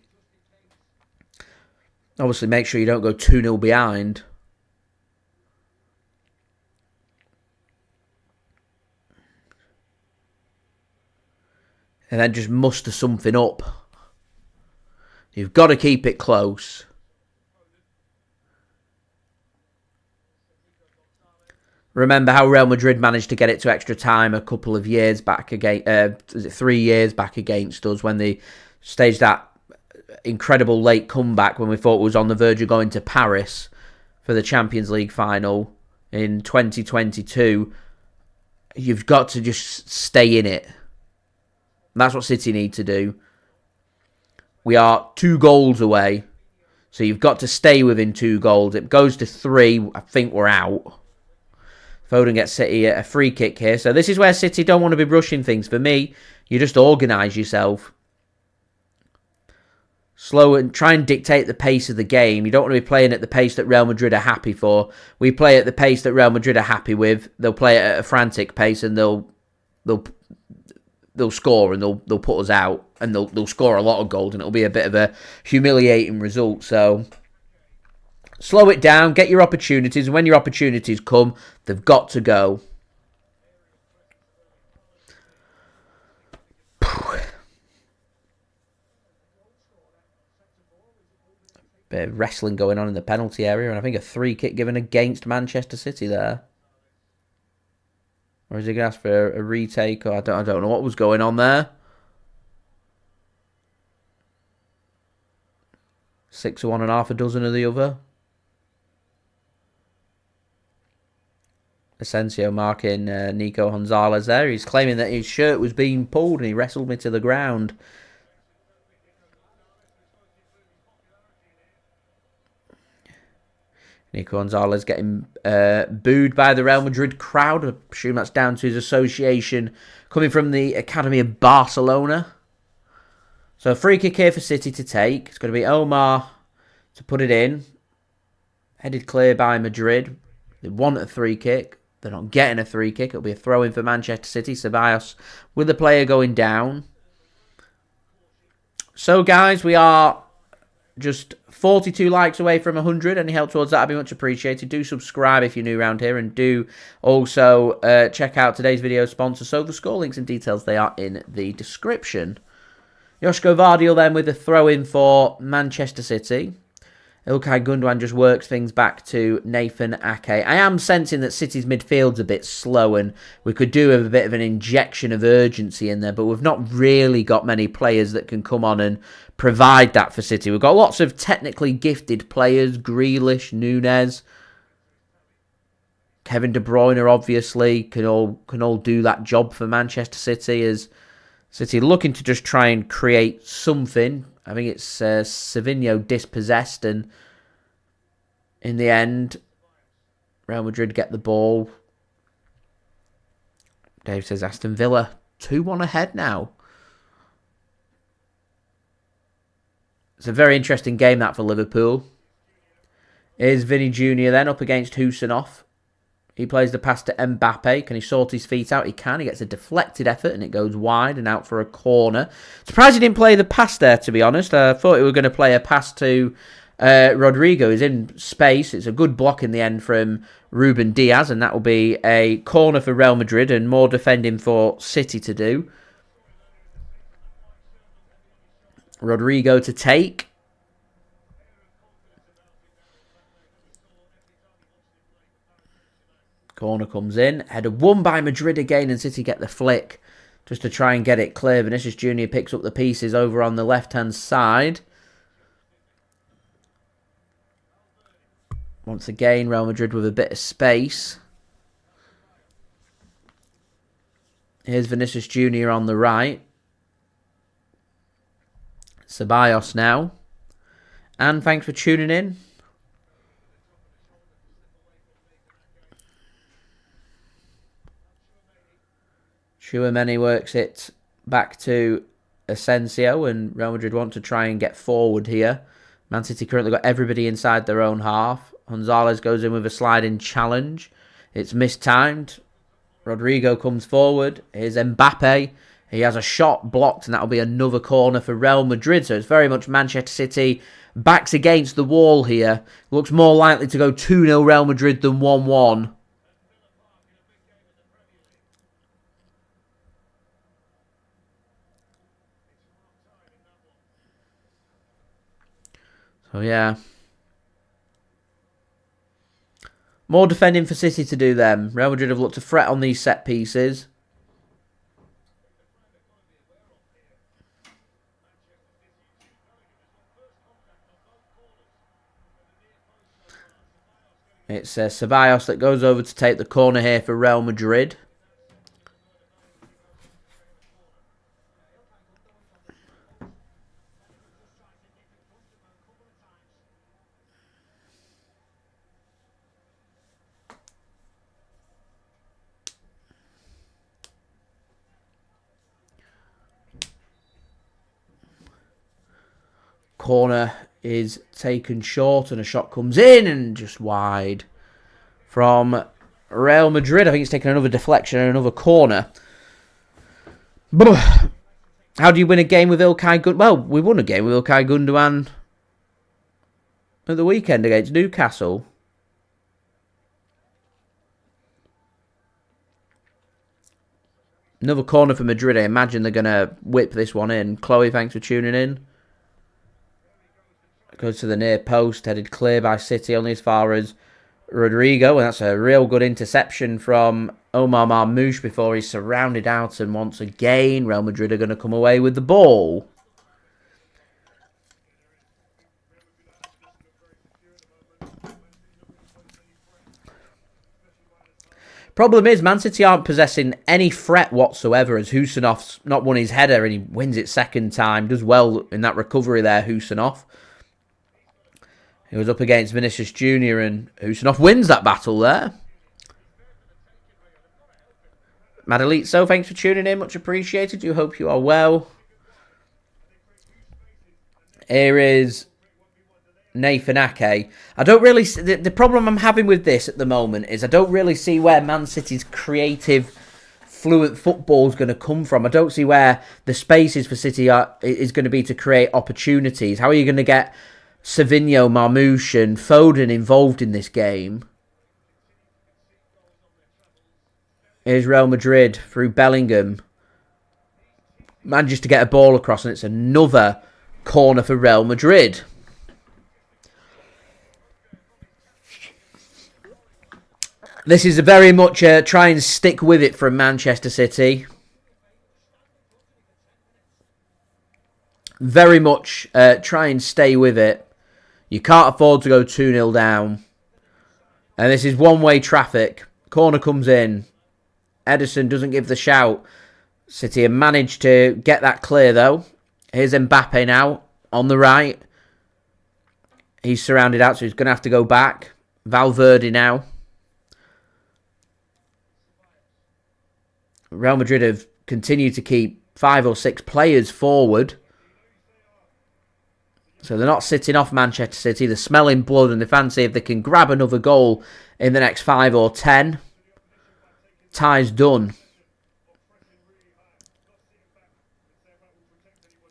obviously, make sure you don't go 2-0 behind. And then just muster something up. You've got to keep it close. Remember how Real Madrid managed to get it to extra time a couple of years back, 3 years back against us, when they staged that incredible late comeback when we thought we was on the verge of going to Paris. for the Champions League final in 2022, you've got to just stay in it. And that's what City need to do. We are 2 goals away. So you've got to stay within 2 goals. It goes to 3. I think we're out. Foden gets City a free kick here. So this is where City don't want to be rushing things. For me, you just organise yourself. Slow and try and dictate the pace of the game. You don't want to be playing at the pace that Real Madrid are happy for. We play at the pace that Real Madrid are happy with. They'll play it at a frantic pace and they'll score and they'll put us out and they'll score a lot of goals and it'll be a bit of a humiliating result. So slow it down, get your opportunities, and when your opportunities come, they've got to go. Bit of wrestling going on in the penalty area, and I think a free kick given against Manchester City there. Or is he going to ask for a retake? Or I don't know what was going on there. 6 of one and half a dozen of the other. Asensio marking Nico Gonzalez there. He's claiming that his shirt was being pulled and he wrestled me to the ground. Nico Gonzalez getting booed by the Real Madrid crowd. I assume that's down to his association coming from the academy of Barcelona. So a free kick here for City to take. It's going to be Omar to put it in. Headed clear by Madrid. They want a free kick. They're not getting a free kick. It'll be a throw-in for Manchester City. Ceballos with the player going down. So guys, we are just 42 likes away from 100. Any help towards that would be much appreciated. Do subscribe if you're new around here. And do also check out today's video sponsor. So the score links and details, they are in the description. Josko Gvardiol then with the throw-in for Manchester City. Ilkay Gundogan just works things back to Nathan Ake. I am sensing that City's midfield's a bit slow and we could do with a bit of an injection of urgency in there, but we've not really got many players that can come on and provide that for City. We've got lots of technically gifted players, Grealish, Nunes, Kevin De Bruyne obviously can all do that job for Manchester City, as City looking to just try and create something. I think it's Savinho dispossessed, and in the end, Real Madrid get the ball. Dave says Aston Villa 2-1 ahead now. It's a very interesting game that for Liverpool. Here's Vinny Jr. then up against Khusanov. He plays the pass to Mbappe. Can he sort his feet out? He can. He gets a deflected effort and it goes wide and out for a corner. Surprised he didn't play the pass there, to be honest. I thought he were going to play a pass to Rodrigo. He's in space. It's a good block in the end from Ruben Dias, and that will be a corner for Real Madrid and more defending for City to do. Rodrigo to take. Corner comes in. Header won by Madrid again, and City get the flick just to try and get it clear. Vinicius Jr. picks up the pieces over on the left-hand side. Once again, Real Madrid with a bit of space. Here's Vinicius Jr. on the right. Ceballos now. And thanks for tuning in. Tchouameni works it back to Asensio, and Real Madrid want to try and get forward here. Man City currently got everybody inside their own half. Gonzalez goes in with a sliding challenge. It's mistimed. Rodrigo comes forward. Here's Mbappe. He has a shot blocked, and that'll be another corner for Real Madrid. So it's very much Manchester City backs against the wall here. Looks more likely to go 2-0 Real Madrid than 1-1. So, yeah. More defending for City to do them. Real Madrid have looked to fret on these set pieces. It's Ceballos that goes over to take the corner here for Real Madrid. Corner is taken short and a shot comes in and just wide from Real Madrid. I think it's taken another deflection and another corner. How do you win a game with Ilkay Gundogan? Well, we won a game with Ilkay Gundogan at the weekend against Newcastle. Another corner for Madrid. I imagine they're going to whip this one in. Chloe, thanks for tuning in. Goes to the near post, headed clear by City, only as far as Rodrigo. And that's a real good interception from Omar Marmoush before he's surrounded out. And once again, Real Madrid are going to come away with the ball. Problem is, Man City aren't possessing any threat whatsoever as Khusanov's not won his header and he wins it second time. Does well in that recovery there, Khusanov. He was up against Vinicius JR and Khusanov wins that battle there. Madelito, thanks for tuning in. Much appreciated. Do hope you are well. Here is Nathan Ake. I don't really... The problem I'm having with this at the moment is I don't really see where Man City's creative, fluent football is going to come from. I don't see where the spaces for City is going to be to create opportunities. How are you going to get Savinho, Marmoush and Foden involved in this game? Here's Real Madrid through Bellingham. Manages to get a ball across and it's another corner for Real Madrid. This is a very much try and stick with it from Manchester City. Very much try and stay with it. You can't afford to go 2-0 down. And this is one-way traffic. Corner comes in. Ederson doesn't give the shout. City have managed to get that clear, though. Here's Mbappe now on the right. He's surrounded out, so he's going to have to go back. Valverde now. Real Madrid have continued to keep 5 or 6 players forward. So they're not sitting off Manchester City. They're smelling blood and they fancy if they can grab another goal in the next 5 or 10. Tie's done.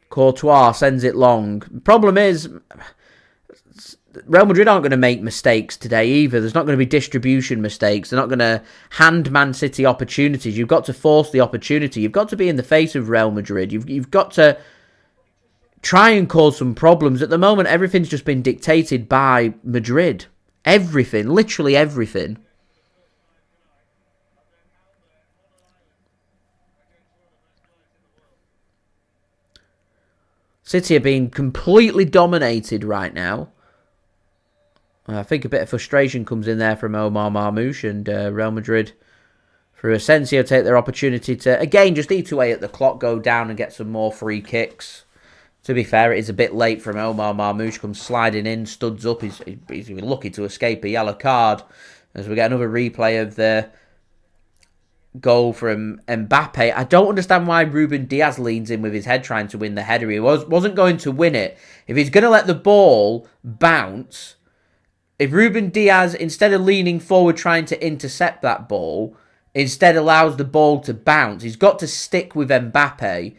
Courtois sends it long. Problem is, Real Madrid aren't going to make mistakes today either. There's not going to be distribution mistakes. They're not going to hand Man City opportunities. You've got to force the opportunity. You've got to be in the face of Real Madrid. You've got to try and cause some problems. At the moment, everything's just been dictated by Madrid. Everything. Literally everything. City are being completely dominated right now. I think a bit of frustration comes in there from Omar Marmoush and Real Madrid through Asensio take their opportunity to, again, just eat away at the clock, go down and get some more free kicks. To be fair, it is a bit late from Omar Marmoush, comes sliding in, studs up. He's even lucky to escape a yellow card as we get another replay of the goal from Mbappe. I don't understand why Ruben Dias leans in with his head trying to win the header. He wasn't going to win it. If he's going to let the ball bounce, if Ruben Dias, instead of leaning forward trying to intercept that ball, instead allows the ball to bounce, he's got to stick with Mbappe.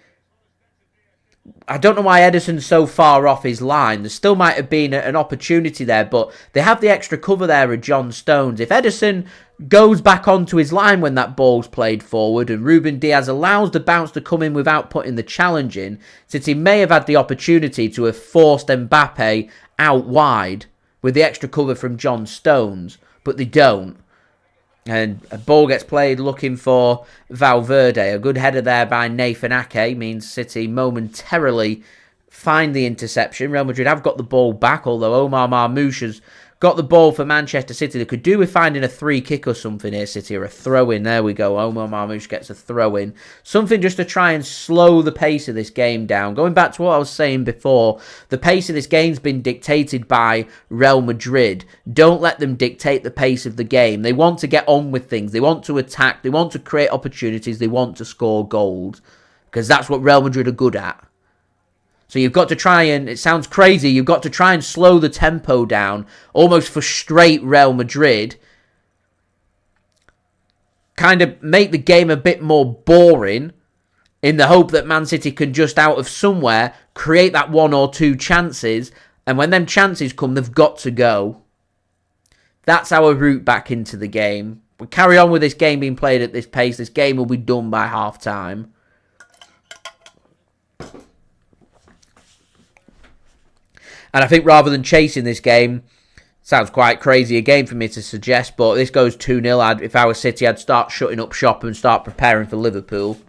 I don't know why Ederson's so far off his line. There still might have been an opportunity there, but they have the extra cover there of John Stones. If Ederson goes back onto his line when that ball's played forward and Ruben Dias allows the bounce to come in without putting the challenge in, City may have had the opportunity to have forced Mbappe out wide with the extra cover from John Stones, but they don't. And a ball gets played looking for Valverde. A good header there by Nathan Ake means City momentarily find the interception. Real Madrid have got the ball back, although Omar Marmoush has got the ball for Manchester City. They could do with finding a free kick or something here, City, or a throw-in. There we go. Omar Marmoush gets a throw-in. Something just to try and slow the pace of this game down. Going back to what I was saying before, the pace of this game's been dictated by Real Madrid. Don't let them dictate the pace of the game. They want to get on with things. They want to attack. They want to create opportunities. They want to score goals. Because that's what Real Madrid are good at. So you've got to try and, it sounds crazy, you've got to try and slow the tempo down, almost frustrate Real Madrid, kind of make the game a bit more boring, in the hope that Man City can just out of somewhere create that one or two chances, and when them chances come, they've got to go. That's our route back into the game. We carry on with this game being played at this pace, this game will be done by half-time. And I think rather than chasing this game, sounds quite crazy again for me to suggest, but this goes 2-0. If I was City, I'd start shutting up shop and start preparing for Liverpool.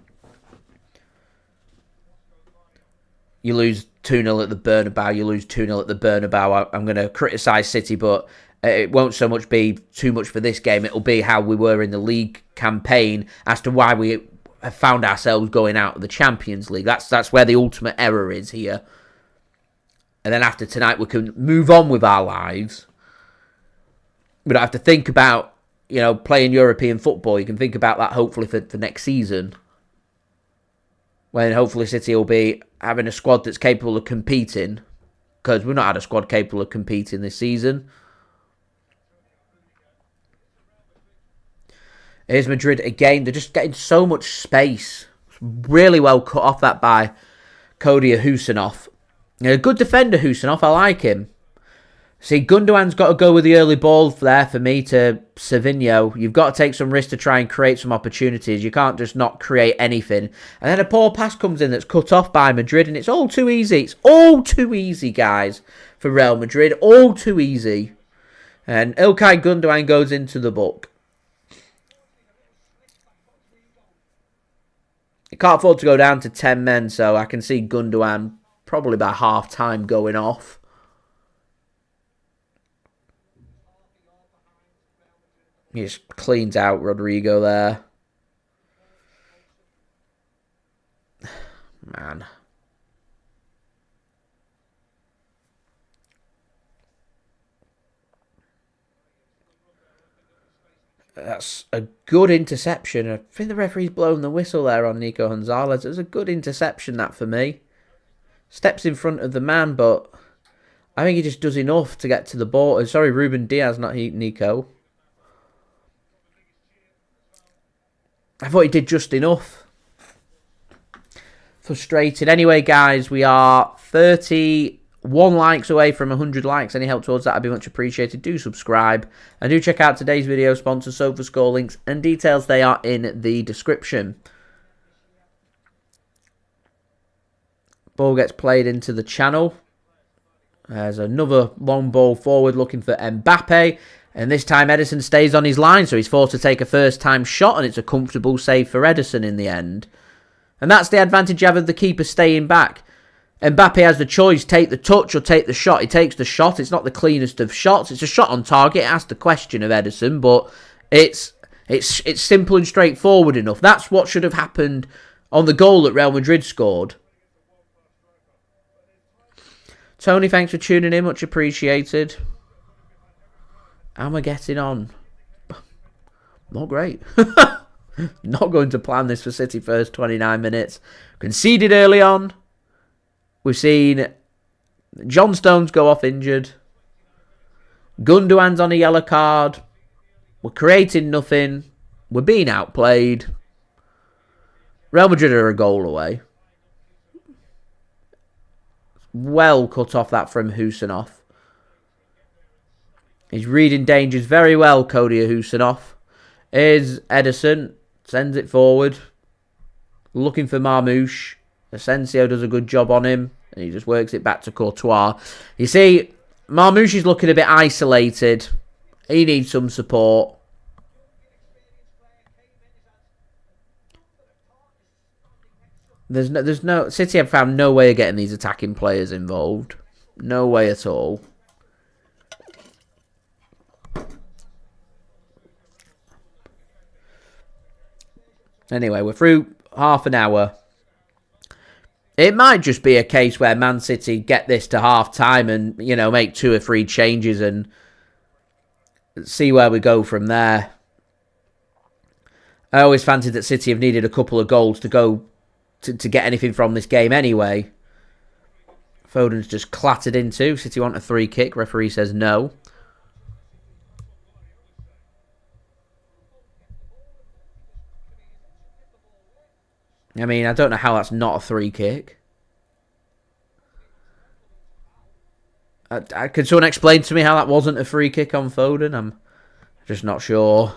You lose 2-0 at the Bernabeu, you lose 2-0 at the Bernabeu. I'm going to criticise City, but it won't so much be too much for this game. It'll be how we were in the league campaign as to why we have found ourselves going out of the Champions League. That's where the ultimate error is here. And then after tonight, we can move on with our lives. We don't have to think about, playing European football. You can think about that hopefully for next season. When hopefully City will be having a squad that's capable of competing. Because we've not had a squad capable of competing this season. Here's Madrid again. They're just getting so much space. Really well cut off that by Abdukodir Khusanov. A good defender, Khusanov. I like him. See, Gundogan's got to go with the early ball there for me to Savinho. You've got to take some risks to try and create some opportunities. You can't just not create anything. And then a poor pass comes in that's cut off by Madrid, and it's all too easy. It's all too easy, guys, for Real Madrid. All too easy. And Ilkay Gundogan goes into the book. You can't afford to go down to 10 men, so I can see Gundogan probably by half-time going off. He just cleans out Rodrigo there. Man. That's a good interception. I think the referee's blown the whistle there on Nico Gonzalez. It was a good interception, that, for me. Steps in front of the man, but I think he just does enough to get to the ball. Sorry, Ruben Dias, not Nico. I thought he did just enough. Frustrated. Anyway, guys, we are 31 likes away from 100 likes. Any help towards that would be much appreciated. Do subscribe. And do check out today's video sponsor, SofaScore. Links and details, they are in the description. Ball gets played into the channel. There's another long ball forward looking for Mbappe. And this time Ederson stays on his line, so he's forced to take a first-time shot, and it's a comfortable save for Ederson in the end. And that's the advantage you have of the keeper staying back. Mbappe has the choice, take the touch or take the shot. He takes the shot. It's not the cleanest of shots. It's a shot on target. It asks the question of Ederson, but it's simple and straightforward enough. That's what should have happened on the goal that Real Madrid scored. Tony, thanks for tuning in. Much appreciated. How am I getting on? Not great. Not going to plan this for City first 29 minutes. Conceded early on. We've seen John Stones go off injured. Gundogan's on a yellow card. We're creating nothing. We're being outplayed. Real Madrid are a goal away. Well cut off that from Khusanov. He's reading dangers very well, Abdukodir Khusanov. Here's Ederson. Sends it forward. Looking for Marmoush. Asensio does a good job on him. And he just works it back to Courtois. You see, Marmoush is looking a bit isolated. He needs some support. There's no City have found no way of getting these attacking players involved. No way at all. Anyway, we're through half an hour. It might just be a case where Man City get this to half-time and, you know, make 2 or 3 changes and see where we go from there. I always fancied that City have needed a couple of goals to go to get anything from this game anyway. Foden's just clattered into. City want a free kick. Referee says no. I mean, I don't know how that's not a free kick. Could someone explain to me how that wasn't a free kick on Foden? I'm just not sure.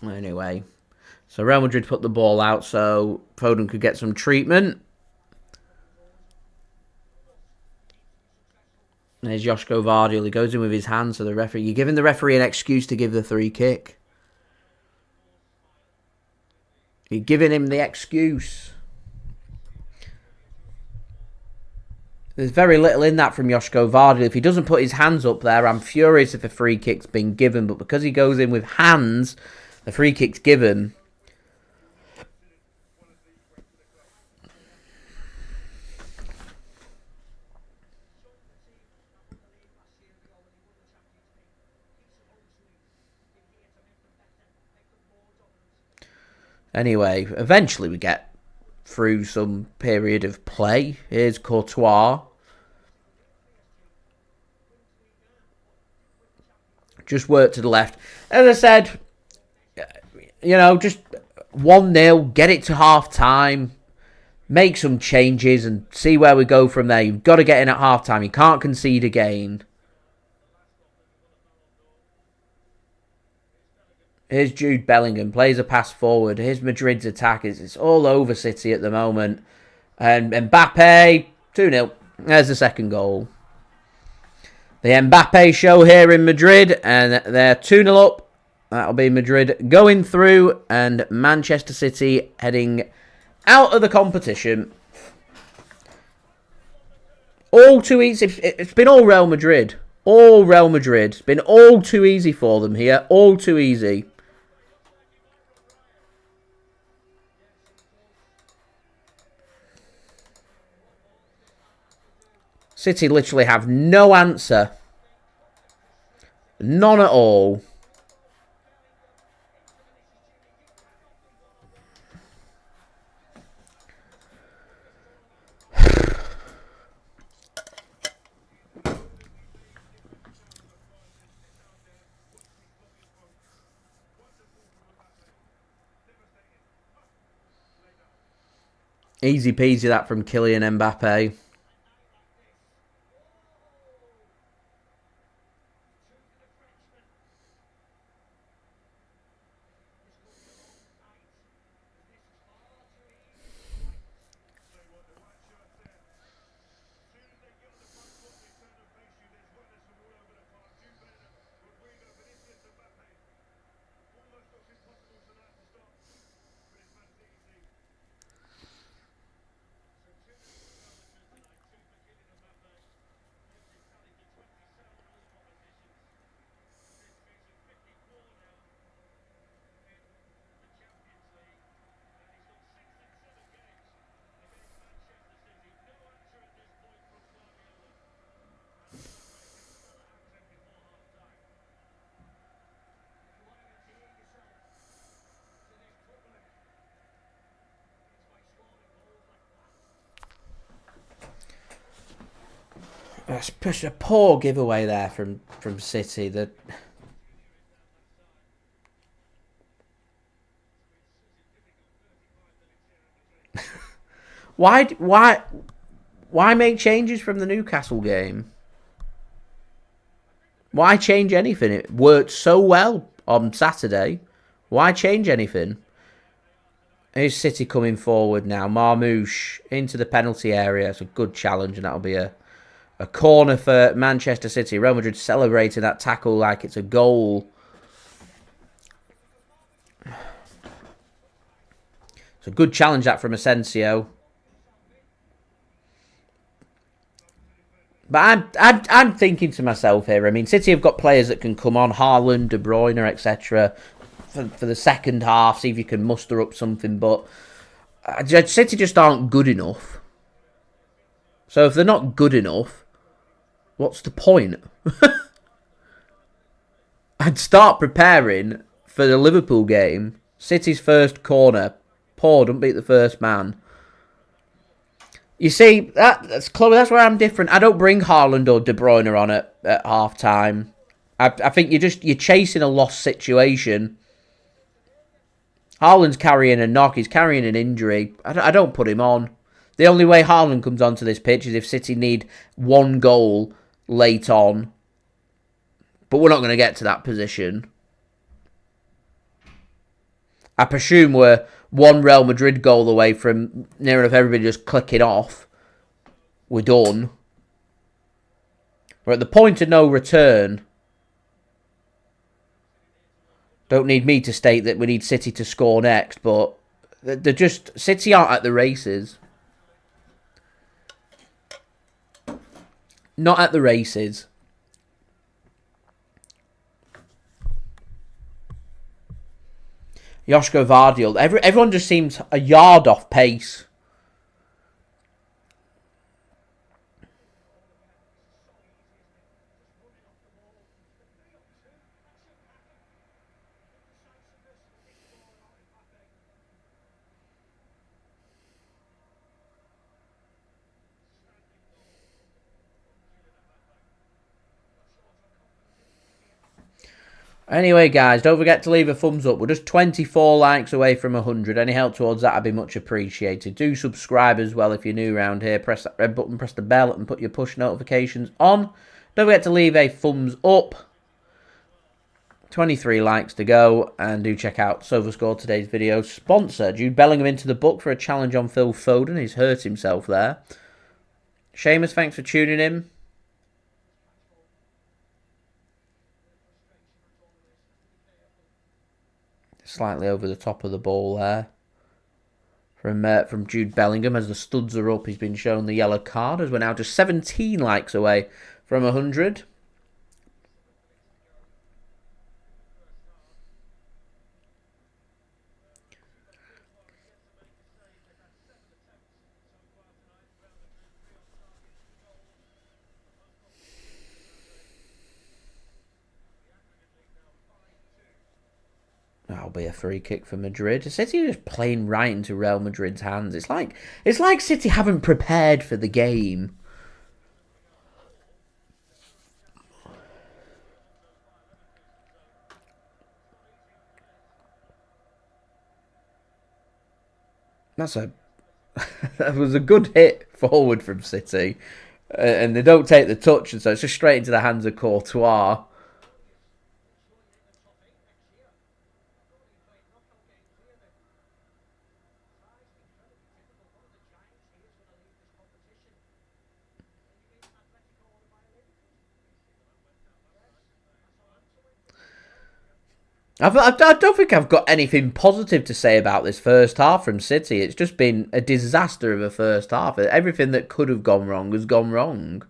Anyway, so Real Madrid put the ball out so Foden could get some treatment. There's Josko Gvardiol. He goes in with his hands to the referee. You're giving the referee an excuse to give the free kick. You're giving him the excuse. There's very little in that from Josko Gvardiol. If he doesn't put his hands up there, I'm furious if a free kick's been given. But because he goes in with hands, the free kick's given. Anyway, eventually we get through some period of play. Here's Courtois. Just work to the left. As I said, you know, just 1-0, get it to half-time, make some changes and see where we go from there. You've got to get in at half-time. You can't concede again. Here's Jude Bellingham, plays a pass forward. Here's Madrid's attack. It's all over City at the moment. And Mbappe, 2-0. There's the second goal. The Mbappe show here in Madrid. And they're 2-0 up. That'll be Madrid going through. And Manchester City heading out of the competition. All too easy. It's been all Real Madrid. All Real Madrid. It's been all too easy for them here. All too easy. City literally have no answer. None at all. Easy peasy that from Kylian Mbappe. It's a poor giveaway there from City. That Why make changes from the Newcastle game? Why change anything? It worked so well on Saturday. Why change anything? Here's City coming forward now. Marmoush into the penalty area. It's a good challenge, and that'll be a corner for Manchester City. Real Madrid celebrating that tackle like it's a goal. It's a good challenge that from Asensio. But I'm thinking to myself here, I mean, City have got players that can come on, Haaland, De Bruyne, etc., for the second half, see if you can muster up something, but City just aren't good enough. So if they're not good enough, what's the point? I'd start preparing for the Liverpool game. City's first corner. Poor, don't beat the first man. You see, that's Chloe. That's where I'm different. I don't bring Haaland or De Bruyne on at half time. I think you're chasing a lost situation. Haaland's carrying a knock. He's carrying an injury. I don't put him on. The only way Haaland comes onto this pitch is if City need one goal late on. But we're not going to get to that position. I presume we're one Real Madrid goal away from near enough everybody just clicking off. We're done. We're at the point of no return. Don't need me to state that we need City to score next, but they're just... City aren't at the races. Not at the races. Josko Gvardiol. Everyone just seems a yard off pace. Anyway, guys, don't forget to leave a thumbs up. We're just 24 likes away from 100. Any help towards that would be much appreciated. Do subscribe as well if you're new around here. Press that red button, press the bell, and put your push notifications on. Don't forget to leave a thumbs up. 23 likes to go. And do check out SofaScore, today's video sponsor. Jude Bellingham into the book for a challenge on Phil Foden. He's hurt himself there. Seamus, thanks for tuning in. Slightly over the top of the ball there from Jude Bellingham. As the studs are up, he's been shown the yellow card, as we're now just 17 likes away from 100. That'll be a free kick for Madrid. City are just playing right into Real Madrid's hands. It's like City haven't prepared for the game. That was a good hit forward from City, and they don't take the touch, and so it's just straight into the hands of Courtois. I don't think I've got anything positive to say about this first half from City. It's just been a disaster of a first half. Everything that could have gone wrong has gone wrong.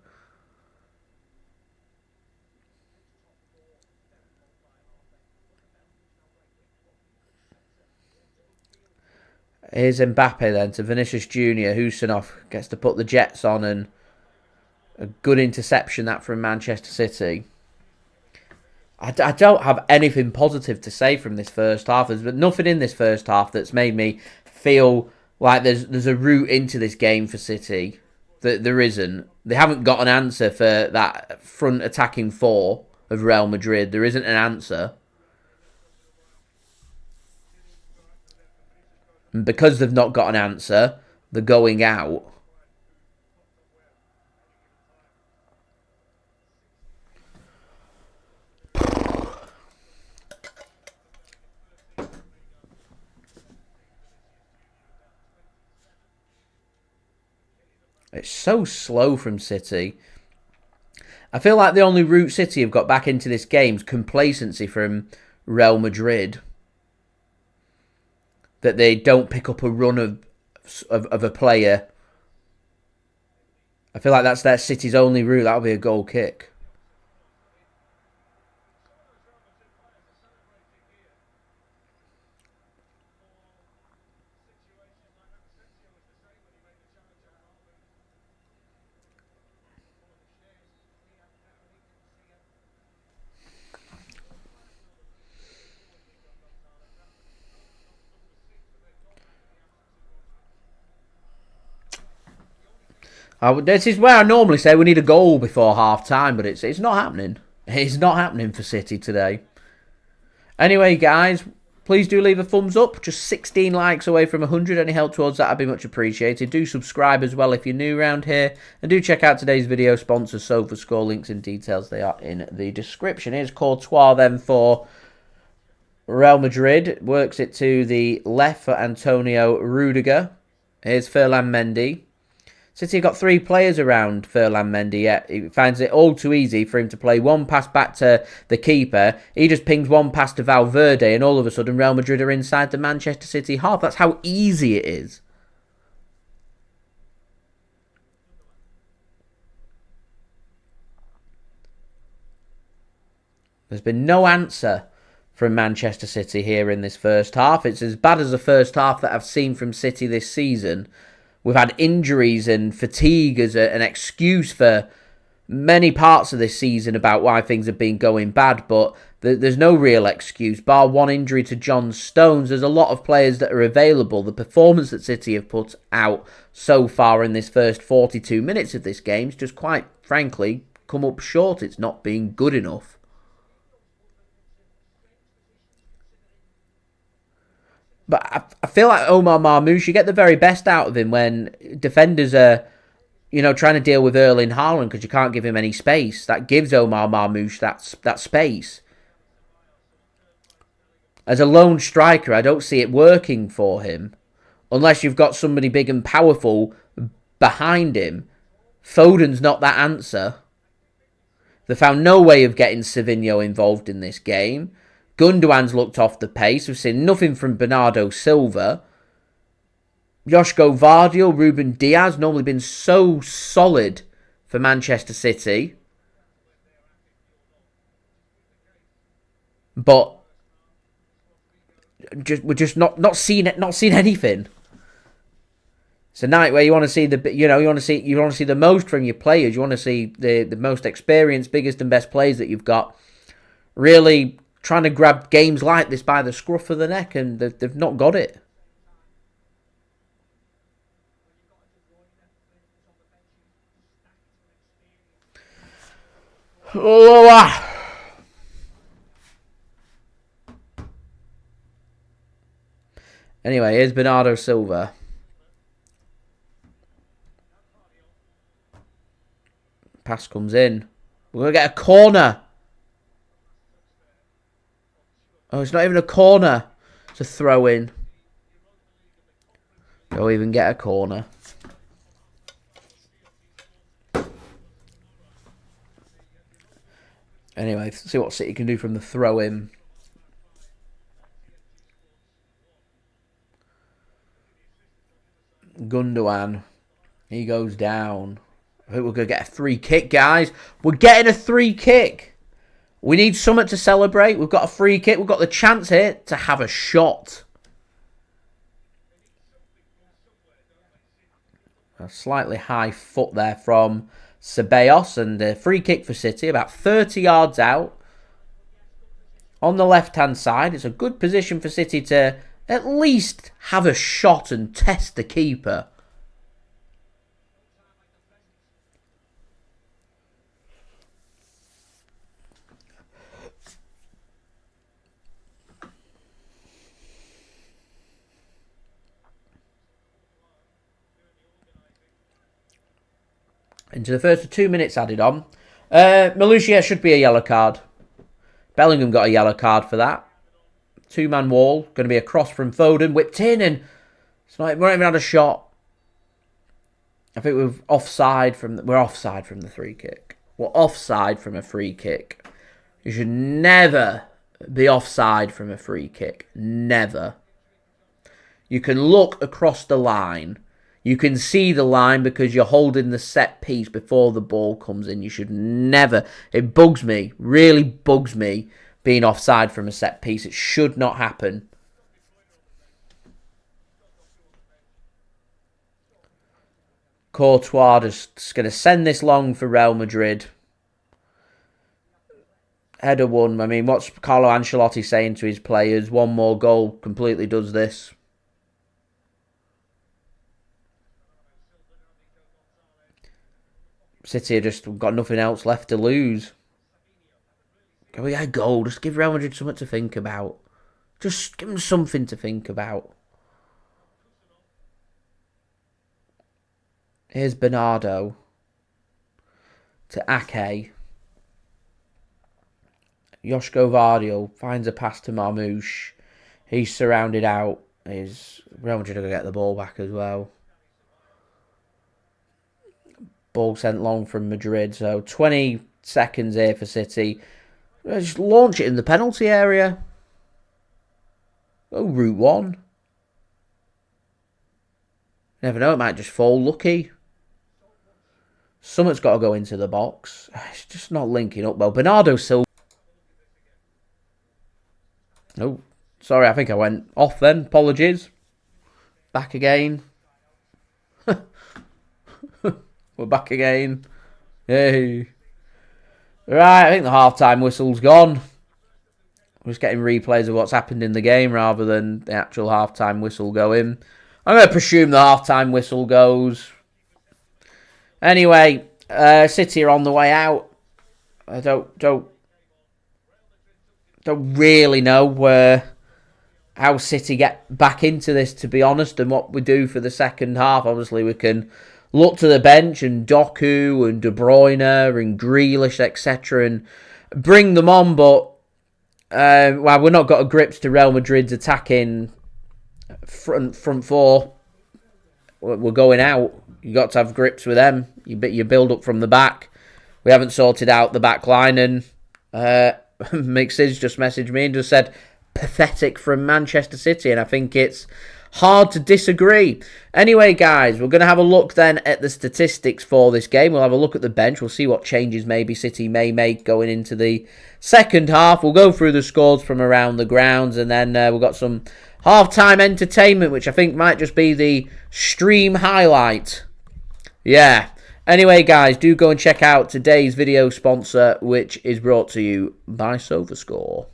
Here's Mbappe then to Vinicius JR. Khusanov gets to put the Jets on, and a good interception that from Manchester City. I don't have anything positive to say from this first half. There's nothing in this first half that's made me feel like there's a route into this game for City. There isn't. They haven't got an answer for that front attacking four of Real Madrid. There isn't an answer. And because they've not got an answer, the going out. It's so slow from City. I feel like the only route City have got back into this game is complacency from Real Madrid. That they don't pick up a run of a player. I feel like that's their City's only route. That'll be a goal kick. This is where I normally say we need a goal before half-time, but it's not happening. It's not happening for City today. Anyway, guys, please do leave a thumbs up. Just 16 likes away from 100. Any help towards that would be much appreciated. Do subscribe as well if you're new around here. And do check out today's video sponsor, SofaScore. Links and details, they are in the description. Here's Courtois then for Real Madrid. Works it to the left for Antonio Rudiger. Here's Ferland Mendy. City have got 3 players around Ferland Mendy, yet he finds it all too easy for him to play one pass back to the keeper. He just pings one pass to Valverde, and all of a sudden Real Madrid are inside the Manchester City half. That's how easy it is. There's been no answer from Manchester City here in this first half. It's as bad as the first half that I've seen from City this season. We've had injuries and fatigue as an excuse for many parts of this season about why things have been going bad, but there's no real excuse. Bar one injury to John Stones, there's a lot of players that are available. The performance that City have put out so far in this first 42 minutes of this game is just quite frankly come up short. It's not been good enough. But I feel like Omar Marmoush, you get the very best out of him when defenders are, trying to deal with Erling Haaland because you can't give him any space. That gives Omar Marmoush that space. As a lone striker, I don't see it working for him. Unless you've got somebody big and powerful behind him. Foden's not that answer. They found no way of getting Savinho involved in this game. Gundogan's looked off the pace. We've seen nothing from Bernardo Silva. Josko Gvardiol, Ruben Dias, normally been so solid for Manchester City. But we're just not seeing it, not seeing anything. It's a night where you want to see you want to see the most from your players. You want to see the most experienced, biggest and best players that you've got. Really trying to grab games like this by the scruff of the neck, and they've not got it. Anyway, here's Bernardo Silva. Pass comes in. We're going to get a corner. Oh, it's not even a corner. It's a throw in. Don't even get a corner. Anyway, let's see what City can do from the throw in. Gundogan. He goes down. I think we're going to get a free kick, guys. We're getting a free kick. We need something to celebrate. We've got a free kick. We've got the chance here to have a shot. A slightly high foot there from Ceballos. And a free kick for City. About 30 yards out. On the left-hand side. It's a good position for City to at least have a shot and test the keeper. into the first 2 minutes added on. Malusia should be a yellow card. Bellingham got a yellow card for that. Two-man wall. Going to be a cross from Foden. Whipped in and it's like we haven't even had a shot. I think we're offside from the free kick. We're offside from a free kick. You should never be offside from a free kick. Never. You can look across the line. You can see the line because you're holding the set piece before the ball comes in. You should never. It bugs me. Really bugs me being offside from a set piece. It should not happen. Courtois just going to send this long for Real Madrid. Header one. I mean, what's Carlo Ancelotti saying to his players? One more goal completely does this. City have just got nothing else left to lose. Can we get a goal? Just give Real Madrid something to think about. Just give them something to think about. Here's Bernardo to Ake. Josko Gvardiol finds a pass to Marmoush. He's surrounded out. Real Madrid are going to get the ball back as well. Ball sent long from Madrid. So 20 seconds here for City. Just launch it in the penalty area. Go route one. Never know, it might just fall lucky. Something's got to go into the box. It's just not linking up well. Bernardo Silva. Oh, sorry, I think I went off then. Apologies. Back again. We're back again. Hey. Right, I think the half-time whistle's gone. We're just getting replays of what's happened in the game rather than the actual half-time whistle going. I'm going to presume the half-time whistle goes. Anyway, City are on the way out. I don't really know how City get back into this, to be honest, and what we do for the second half. Obviously, we can look to the bench and Doku and De Bruyne and Grealish, etc., and bring them on, but we're not got a grips to Real Madrid's attacking front four. We're going out. You got to have grips with them. You build up from the back. We haven't sorted out the back line, and Mixes just messaged me and just said pathetic from Manchester City, and I think it's hard to disagree. Anyway, guys, we're going to have a look then at the statistics for this game. We'll have a look at the bench. We'll see what changes maybe City may make going into the second half. We'll go through the scores from around the grounds, and then we've got some half-time entertainment, which I think might just be the stream highlight. Yeah. Anyway, guys, do go and check out today's video sponsor, which is brought to you by SofaScore.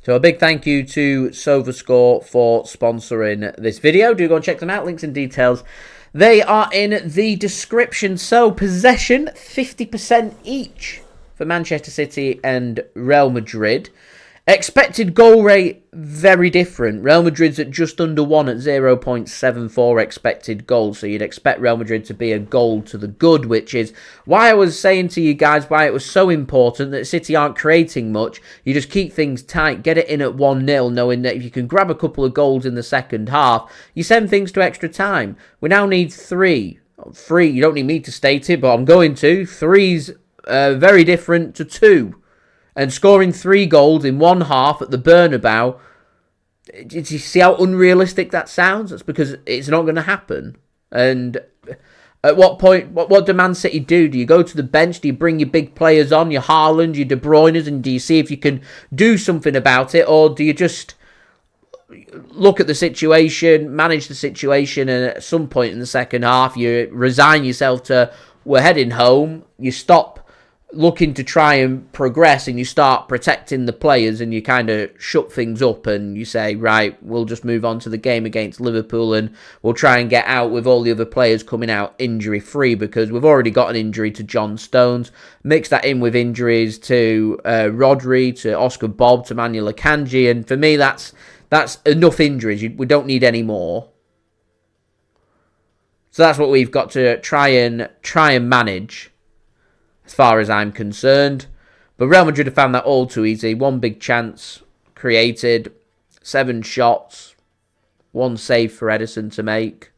So a big thank you to SofaScore for sponsoring this video. Do go and check them out. Links and details, they are in the description. So possession, 50% each for Manchester City and Real Madrid. Expected goal rate, very different. Real Madrid's at just under 1 at 0.74 expected goals. So you'd expect Real Madrid to be a goal to the good, which is why I was saying to you guys why it was so important that City aren't creating much. You just keep things tight, get it in at 1-0, knowing that if you can grab a couple of goals in the second half, you send things to extra time. We now need 3. 3, you don't need me to state it, but I'm going to. 3's very different to 2. And scoring 3 goals in one half at the Bernabeu, did you see how unrealistic that sounds? That's because it's not going to happen. And at what point, what do Man City do? Do you go to the bench? Do you bring your big players on, your Haaland, your De Bruyne's, and do you see if you can do something about it? Or do you just look at the situation, manage the situation, and at some point in the second half, you resign yourself to, we're heading home, you stop looking to try and progress, and you start protecting the players, and you kind of shut things up, and you say, right, we'll just move on to the game against Liverpool, and we'll try and get out with all the other players coming out injury-free, because we've already got an injury to John Stones. Mix that in with injuries to Rodri, to Oscar Bob, to Manuel Akanji, and for me, that's enough injuries. We don't need any more. So that's what we've got to try and manage, as far as I'm concerned. But Real Madrid have found that all too easy. One big chance created, 7 shots, 1 save for Ederson to make.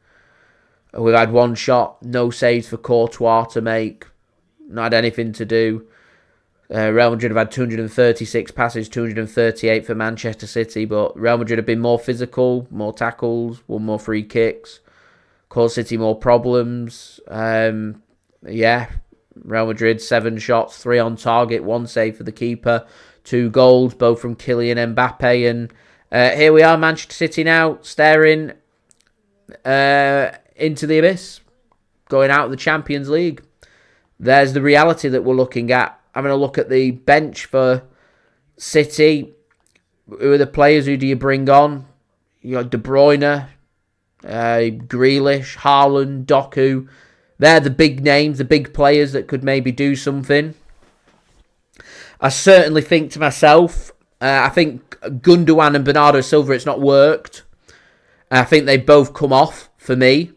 We've had 1 shot, no saves for Courtois to make. Not had anything to do. Real Madrid have had 236 passes, 238 for Manchester City. But Real Madrid have been more physical, more tackles, won more free kicks. Caused City more problems. Yeah. Real Madrid, 7 shots, 3 on target, 1 save for the keeper, 2 goals, both from Kylian Mbappe. And here we are, Manchester City now, staring into the abyss, going out of the Champions League. There's the reality that we're looking at. Having a look at the bench for City. Who are the players? Who do you bring on? You got De Bruyne, Grealish, Haaland, Doku. They're the big names, the big players that could maybe do something. I certainly think to myself, I think Gundogan and Bernardo Silva, it's not worked. I think they both come off for me.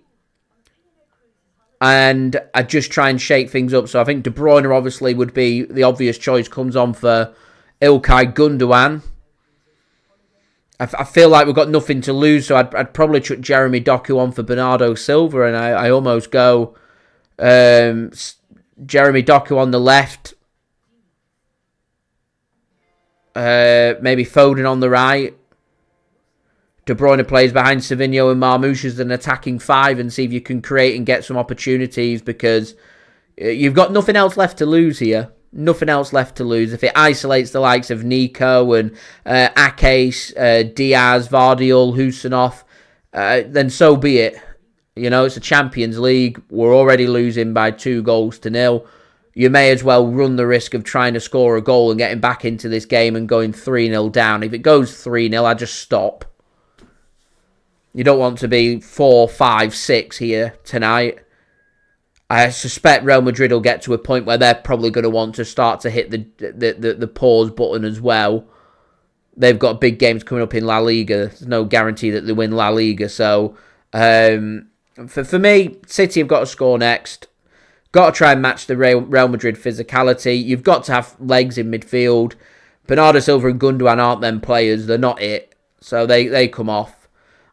And I just try and shake things up. So I think De Bruyne obviously would be the obvious choice. Comes on for Ilkay Gundogan. I feel like we've got nothing to lose, so I'd probably chuck Jeremy Doku on for Bernardo Silva, and I almost go Jeremy Doku on the left, maybe Foden on the right. De Bruyne plays behind Savinho and Marmoush as an attacking 5, and see if you can create and get some opportunities, because you've got nothing else left to lose here. Nothing else left to lose. If it isolates the likes of Nico and Ake, Diaz, Gvardiol, Khusanov, then so be it. You know, it's a Champions League. We're already losing by 2-0. You may as well run the risk of trying to score a goal and getting back into this game and going 3-0 down. If it goes 3-0, I just stop. You don't want to be 4, 5, 6 here tonight. I suspect Real Madrid will get to a point where they're probably going to want to start to hit the pause button as well. They've got big games coming up in La Liga. There's no guarantee that they win La Liga. So, for me, City have got to score next. Got to try and match the Real Madrid physicality. You've got to have legs in midfield. Bernardo Silva and Gundogan aren't them players. They're not it. So they come off.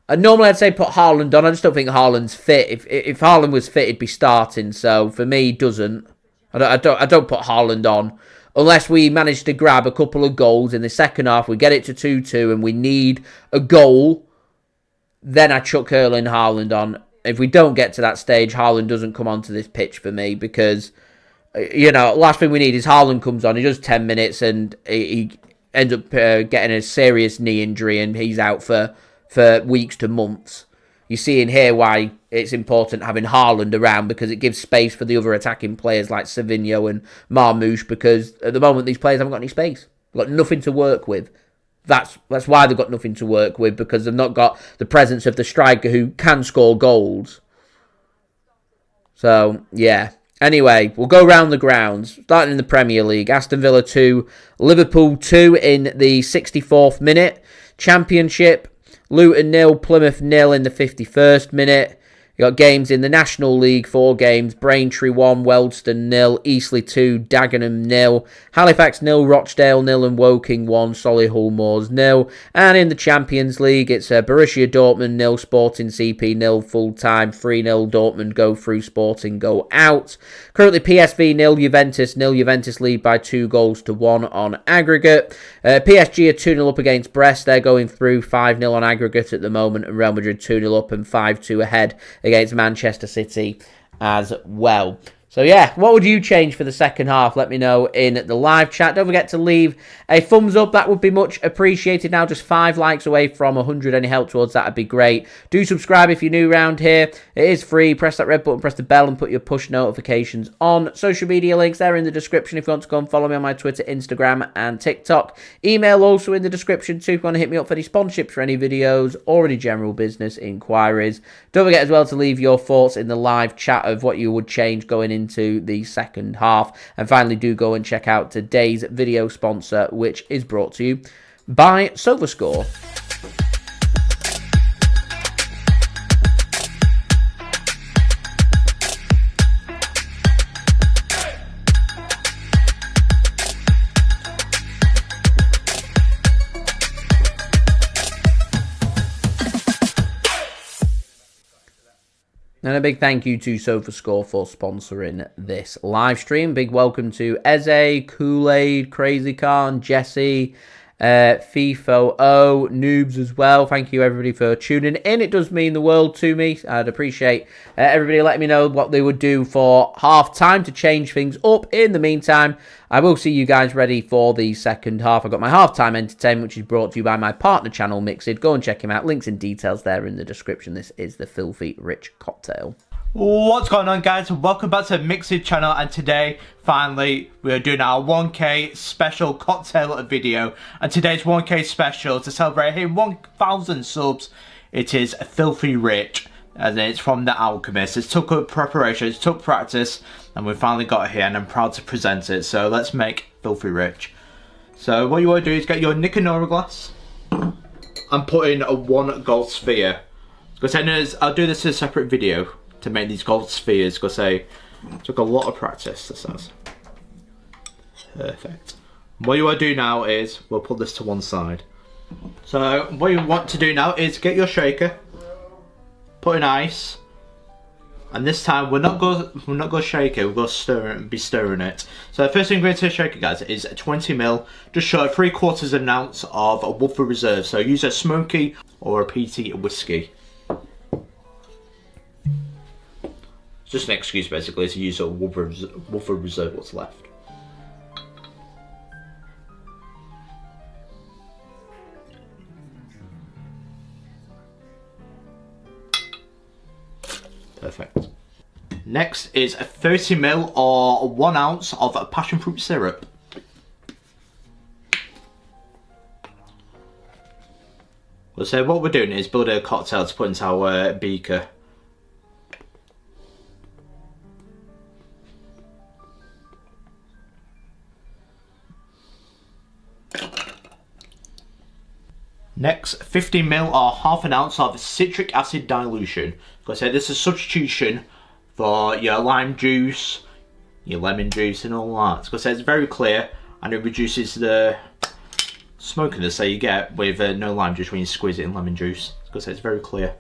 And normally I'd say put Haaland on. I just don't think Haaland's fit. If Haaland was fit, he'd be starting. So for me, he doesn't. I don't put Haaland on unless we manage to grab a couple of goals in the second half. We get it to 2-2 and we need a goal. Then I chuck Erling Haaland on. If we don't get to that stage, Haaland doesn't come onto this pitch for me, because last thing we need is Haaland comes on. He does 10 minutes and he ends up getting a serious knee injury and he's out for weeks to months. You see in here why it's important having Haaland around, because it gives space for the other attacking players like Savinho and Marmoush, because at the moment these players haven't got any space. They've got nothing to work with. That's why they've got nothing to work with, because they've not got the presence of the striker who can score goals. So, yeah. Anyway, we'll go round the grounds. Starting in the Premier League. Aston Villa 2, Liverpool 2 in the 64th minute. Championship, Luton 0, Plymouth 0 in the 51st minute. You got games in the National League, 4 games. Braintree 1, Wealdstone 0, Eastleigh 2, Dagenham 0, Halifax 0, Rochdale 0 and Woking 1, Solihull Moors 0. And in the Champions League, it's Borussia Dortmund 0, Sporting CP 0, full-time 3-0, Dortmund go through, Sporting go out. Currently PSV 0, Juventus 0, Juventus lead by 2-1 on aggregate. PSG are 2-0 up against Brest, they're going through, 5-0 on aggregate at the moment, and Real Madrid 2-0 up and 5-2 ahead against Manchester City as well. So yeah, what would you change for the second half? Let me know in the live chat. Don't forget to leave a thumbs up. That would be much appreciated. Now just 5 likes away from 100. Any help towards that would be great. Do subscribe if you're new around here. It is free. Press that red button, press the bell, and put your push notifications on. Social media links there in the description if you want to go and follow me on my Twitter, Instagram, and TikTok. Email also in the description too if you want to hit me up for any sponsorships for any videos or any general business inquiries. Don't forget as well to leave your thoughts in the live chat of what you would change going into the second half. And finally, do go and check out today's video sponsor, which is brought to you by SofaScore. And a big thank you to SofaScore for sponsoring this live stream. Big welcome to Eze, Kool-Aid, Crazy Khan, Jesse, FIFO, Noobs as well. Thank you everybody for tuning in. It does mean the world to me. I'd appreciate everybody letting me know what they would do for half time to change things up. In the meantime, I will see you guys ready for the second half. I've got my halftime entertainment, which is brought to you by my partner channel, Mixed. Go and check him out. Links and details there in the description. This is the Filthy Rich Cocktail. What's going on, guys? Welcome back to the Mixed channel, and today finally we are doing our 1k special cocktail video. And today's 1k special to celebrate hitting 1,000 subs. It is Filthy Rich, and it's from The Alchemist. It took up preparation, it took practice, and we finally got it here, and I'm proud to present it. So let's make Filthy Rich. So what you want to do is get your Nick glass and put in a 1 gold sphere. Because I'll do this in a separate video to make these gold spheres, because it took a lot of practice, this has. Perfect. What you want to do now is, we'll put this to one side. So what you want to do now is get your shaker, put in ice, and this time we're not going to shake it, we're going to stir it and be stirring it. So the first thing we're going to shaker, guys, is 20ml, just short of 3/4 of an ounce of a Woodford Reserve. So use a smoky or a peaty whiskey. Just an excuse basically to use a Woodford Reserve what's left. Perfect. Next is a 30ml or 1 ounce of passion fruit syrup. So what we're doing is building a cocktail to put into our beaker. Next, 50ml or half an ounce of citric acid dilution. Because this is a substitution for your lime juice, your lemon juice and all that. Because it's very clear and it reduces the smokiness that you get with no lime juice when you squeeze it in lemon juice. Because it's very clear.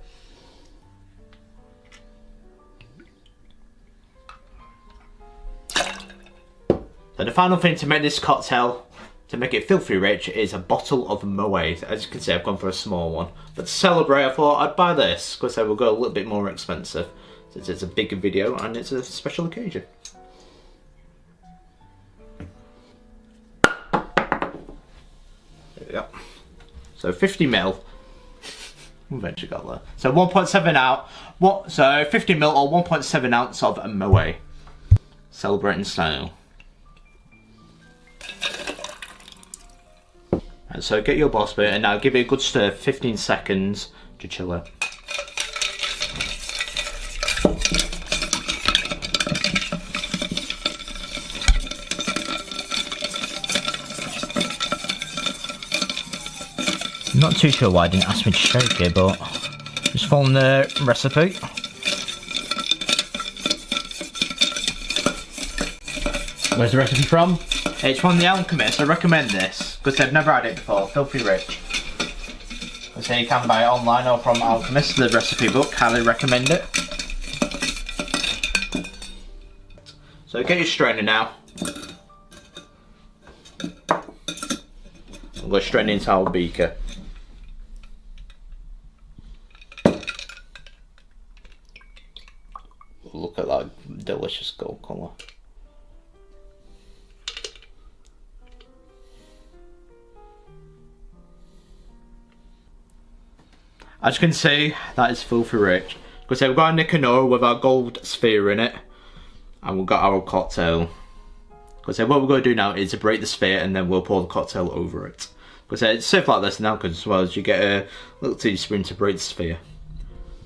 Then the final thing to make this cocktail, to make it filthy rich, is a bottle of Moet. As you can see, I've gone for a small one. But to celebrate, I thought I'd buy this, because they will go a little bit more expensive, since it's a bigger video and it's a special occasion. There we go. So 50ml. We've actually got that. So 1.7 out. So 50ml or 1.7 ounce of Moet. Celebrating style. And so get your boss bit and now give it a good stir, 15 seconds to chill it. I'm not too sure why I didn't ask me to shake it, but just following the recipe. Where's the recipe from? It's from The Alchemist. I recommend this because I've never had it before. Filthy Rich. So you can buy it online or from Alchemist, the recipe book. Highly recommend it. So get your strainer now. We'll go straight into our beaker. Look at that delicious gold colour. As you can see, that is filthy rich. Because we've got a Nicanor with our gold sphere in it. And we've got our cocktail. Because what we're going to do now is to break the sphere and then we'll pour the cocktail over it. Because it's safe like this now, because as well as you get a little teaspoon to break the sphere.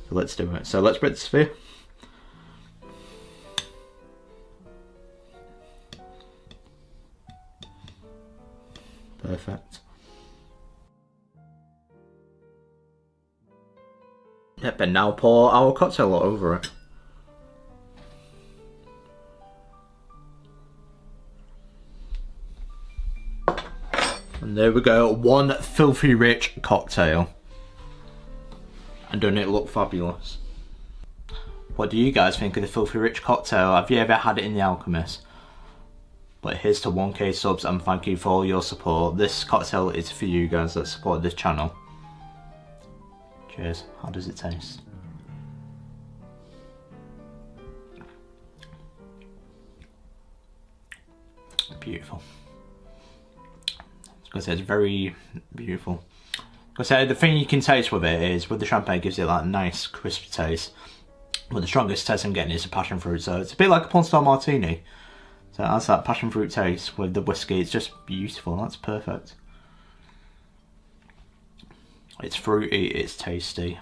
So let's do it. So let's break the sphere. Perfect. Yep, and now pour our cocktail over it. And there we go, one filthy rich cocktail. And doesn't it look fabulous? What do you guys think of the filthy rich cocktail? Have you ever had it in the Alchemist? But here's to 1k subs and thank you for all your support. This cocktail is for you guys that support this channel. Cheers. How does it taste? Beautiful. I was gonna say it's very beautiful. I was gonna say the thing you can taste with it is with the champagne, it gives it that nice crisp taste. But the strongest taste I'm getting is the passion fruit. So it's a bit like a porn-style martini. So it has that passion fruit taste with the whiskey. It's just beautiful. That's perfect. It's fruity, it's tasty,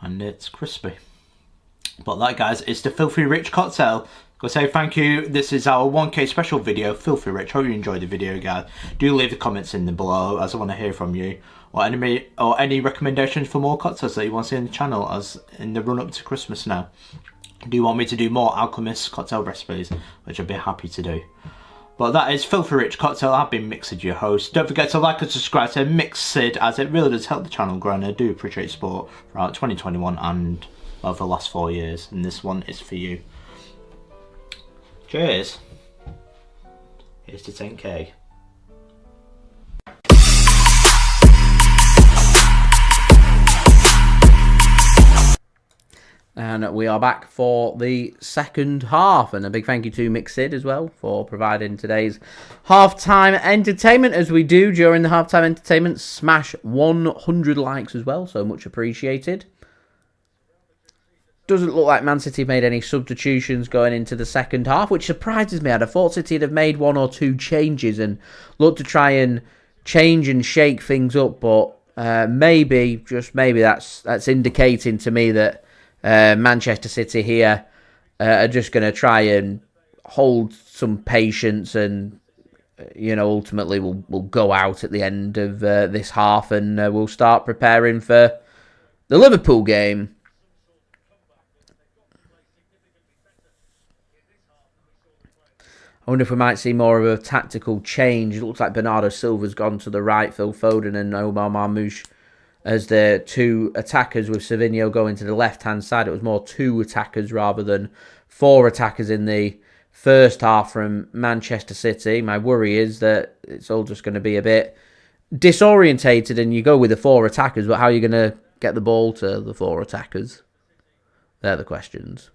and it's crispy. But that, guys, is the Filthy Rich cocktail. Go say thank you. This is our 1k special video, Filthy Rich. Hope you enjoyed the video, guys. Do leave the comments in the below, as I want to hear from you, or any recommendations for more cocktails that you want to see on the channel, as in the run up to Christmas now. Do you want me to do more Alchemist cocktail recipes, which I'd be happy to do. But that is Filthy Rich Cocktail. I've been Mixid, your host. Don't forget to like and subscribe to Mixid, as it really does help the channel grow, and I do appreciate support throughout 2021 and over the last 4 years. And this one is for you. Cheers. Here's to 10k. And we are back for the second half. And a big thank you to Mixid as well for providing today's halftime entertainment. As we do during the halftime entertainment, smash 100 likes as well. So much appreciated. Doesn't look like Man City made any substitutions going into the second half, which surprises me. I'd have thought City would have made 1 or 2 changes and looked to try and change and shake things up. But maybe, just maybe, that's indicating to me that Manchester City here are just going to try and hold some patience, and ultimately we'll go out at the end of this half, and we'll start preparing for the Liverpool game. I wonder if we might see more of a tactical change. It looks like Bernardo Silva's gone to the right, Phil Foden and Omar Marmoush as the 2 attackers, with Savinho going to the left-hand side. It was more 2 attackers rather than 4 attackers in the first half from Manchester City. My worry is that it's all just going to be a bit disorientated, and you go with the 4 attackers, but how are you going to get the ball to the 4 attackers? They're the questions.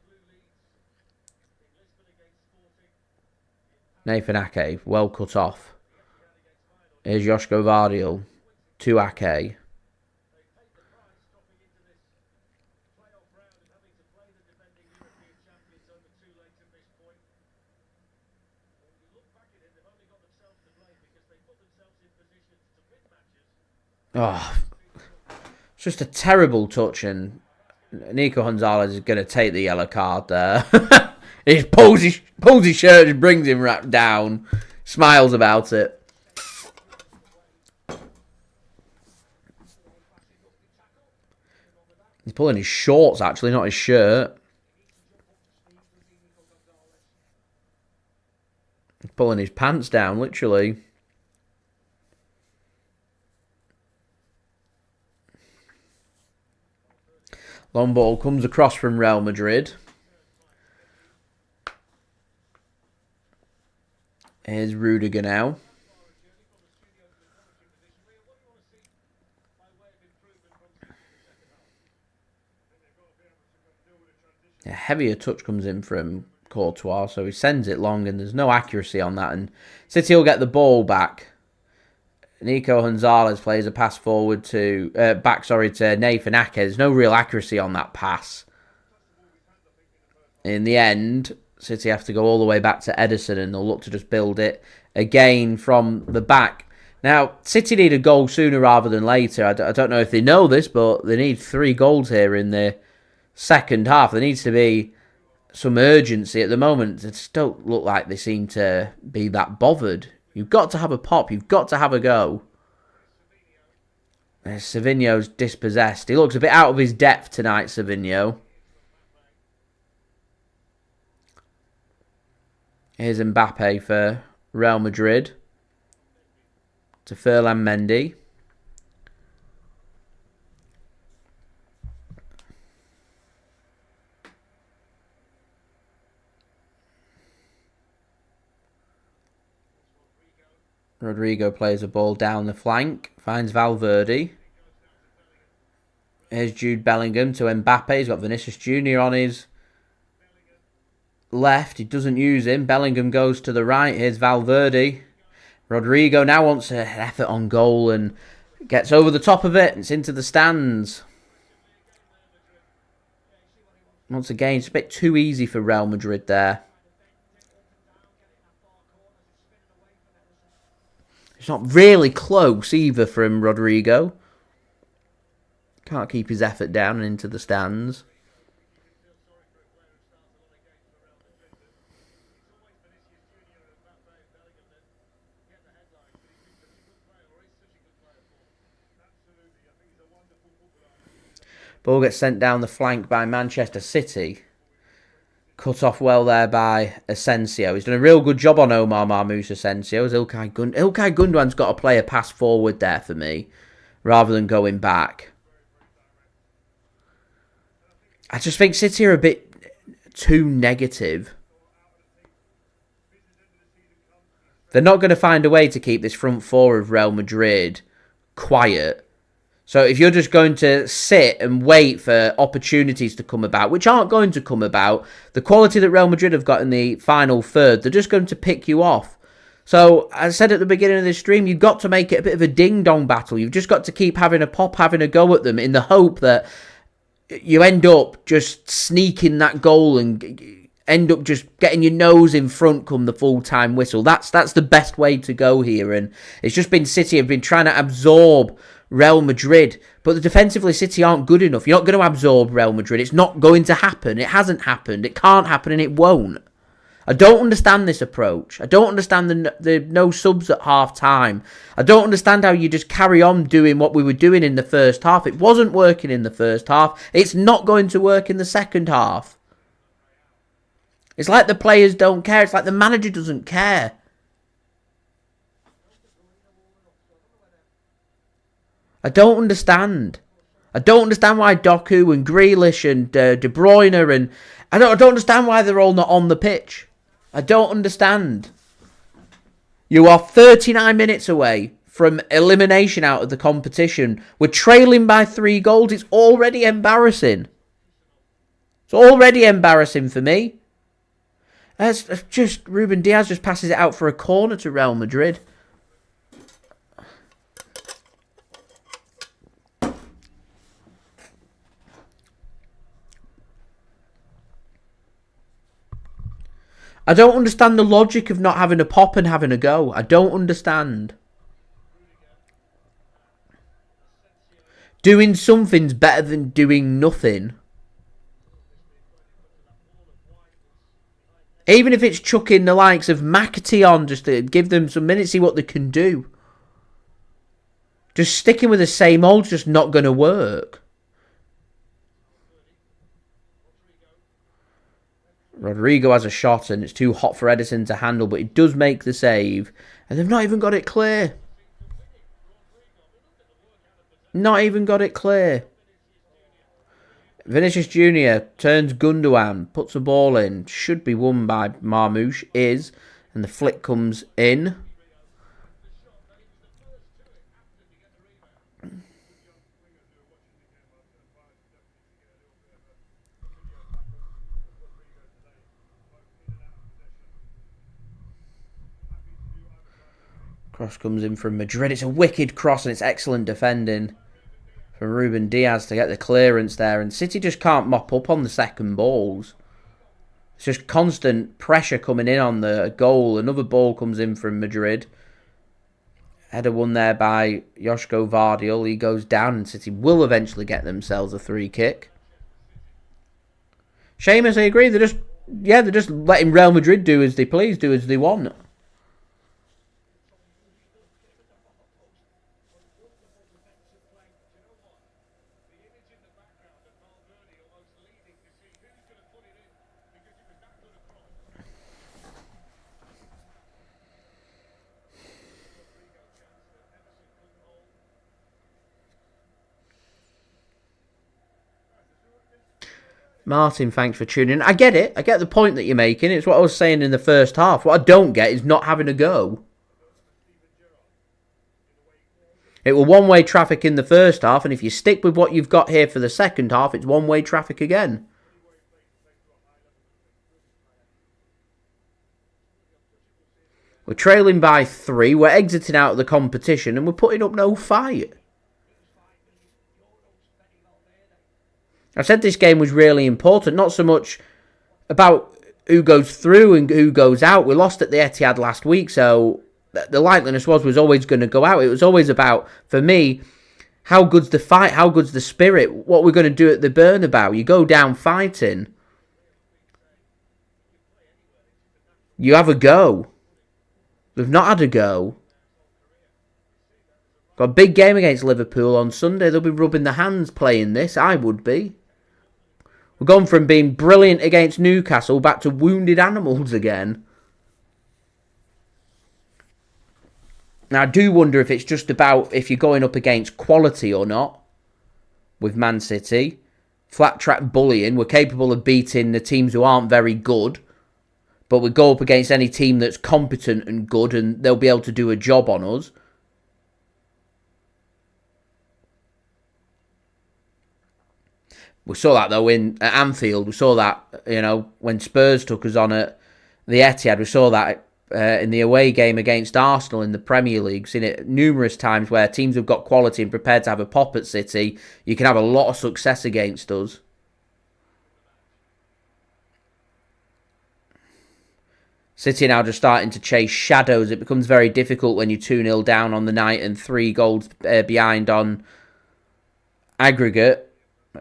Nathan Ake, well cut off. Here's Josko Gvardiol to Ake. Oh, it's just a terrible touch, and Nico Gonzalez is going to take the yellow card there. He just pulls his shirt, just brings him right down, smiles about it. He's pulling his shorts, actually, not his shirt. He's pulling his pants down, literally. Long ball comes across from Real Madrid. Here's Rudiger now. A heavier touch comes in from Courtois, so he sends it long and there's no accuracy on that, and City will get the ball back. Nico Gonzalez plays a pass forward to Nathan Ake. There's no real accuracy on that pass. In the end, City have to go all the way back to Ederson and they'll look to just build it again from the back. Now, City need a goal sooner rather than later. I don't know if they know this, but they need 3 goals here in the second half. There needs to be some urgency. At the moment, it just don't look like they seem to be that bothered. You've got to have a pop. You've got to have a go. Savinho's dispossessed. He looks a bit out of his depth tonight, Savinho. Here's Mbappe for Real Madrid. To Ferland Mendy. Rodrigo plays a ball down the flank. Finds Valverde. Here's Jude Bellingham to Mbappe. He's got Vinicius JR on his left. He doesn't use him. Bellingham goes to the right. Here's Valverde. Rodrigo now wants an effort on goal and gets over the top of it. It's into the stands. Once again, it's a bit too easy for Real Madrid there. It's not really close either from Rodrigo. Can't keep his effort down and into the stands. Ball gets sent down the flank by Manchester City. Cut off well there by Asensio. He's done a real good job on Omar Marmoush, Asensio. Ilkay Gundogan's got to play a pass forward there for me, rather than going back. I just think City are a bit too negative. They're not going to find a way to keep this front four of Real Madrid quiet. So if you're just going to sit and wait for opportunities to come about, which aren't going to come about, the quality that Real Madrid have got in the final third, they're just going to pick you off. So, as I said at the beginning of this stream, you've got to make it a bit of a ding-dong battle. You've just got to keep having a pop, having a go at them in the hope that you end up just sneaking that goal and end up just getting your nose in front come the full-time whistle. That's the best way to go here. And it's just been City have been trying to absorb Real Madrid, but the defensively City aren't good enough. You're not going to absorb Real Madrid. It's not going to happen. It hasn't happened. It can't happen, and it won't. I don't understand this approach. I don't understand the no subs at half time. I don't understand how you just carry on doing what we were doing in the first half. It wasn't working in the first half. It's not going to work in the second half. It's like the players don't care. It's like the manager doesn't care. I don't understand. I don't understand why Doku and Grealish and De Bruyne and I don't understand why they're all not on the pitch. I don't understand. You are 39 minutes away from elimination out of the competition. We're trailing by 3 goals. It's already embarrassing. It's already embarrassing for me. It's just Ruben Dias just passes it out for a corner to Real Madrid. I don't understand the logic of not having a pop and having a go. I don't understand. Doing something's better than doing nothing. Even if it's chucking the likes of McAtee on just to give them some minutes, see what they can do. Just sticking with the same old's just not going to work. Rodrigo has a shot and it's too hot for Ederson to handle, but he does make the save. And they've not even got it clear. Not even got it clear. Vinicius JR turns Gundogan, puts a ball in. Should be won by Marmoush. Is. And the flick comes in. Cross comes in from Madrid. It's a wicked cross and it's excellent defending from Ruben Dias to get the clearance there. And City just can't mop up on the second balls. It's just constant pressure coming in on the goal. Another ball comes in from Madrid. Header won there by Josko Gvardiol. He goes down and City will eventually get themselves a free kick. Seamus, I agree. They're just letting Real Madrid do as they please, do as they want. Martin, thanks for tuning in. I get it. I get the point that you're making. It's what I was saying in the first half. What I don't get is not having a go. It was one-way traffic in the first half, and if you stick with what you've got here for the second half, it's one-way traffic again. We're trailing by 3. We're exiting out of the competition, and we're putting up no fight. I said this game was really important, not so much about who goes through and who goes out. We lost at the Etihad last week, so the likeliness was always going to go out. It was always about, for me, how good's the fight, how good's the spirit, what we're going to do at the Bernabeu. You go down fighting. You have a go. We've not had a go. Got a big game against Liverpool on Sunday. They'll be rubbing their hands playing this. I would be. We've gone from being brilliant against Newcastle back to wounded animals again. Now, I do wonder if it's just about if you're going up against quality or not with Man City. Flat track bullying. We're capable of beating the teams who aren't very good. But we go up against any team that's competent and good and they'll be able to do a job on us. We saw that, though, at Anfield. We saw that, when Spurs took us on at the Etihad. We saw that in the away game against Arsenal in the Premier League. Seen it numerous times where teams have got quality and prepared to have a pop at City. You can have a lot of success against us. City now just starting to chase shadows. It becomes very difficult when you're 2-0 down on the night and 3 goals behind on aggregate.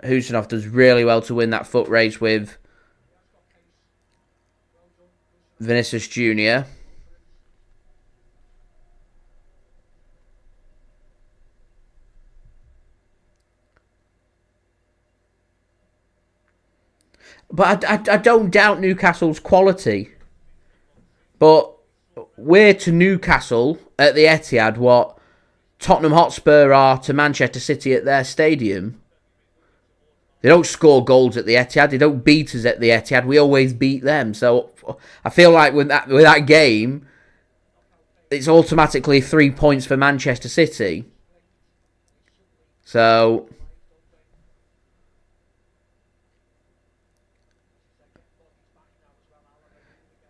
Khusanov does really well to win that foot race with Vinicius JR. But I don't doubt Newcastle's quality. But we're to Newcastle at the Etihad what Tottenham Hotspur are to Manchester City at their stadium. They don't score goals at the Etihad. They don't beat us at the Etihad. We always beat them. So I feel like with that game, it's automatically 3 points for Manchester City. So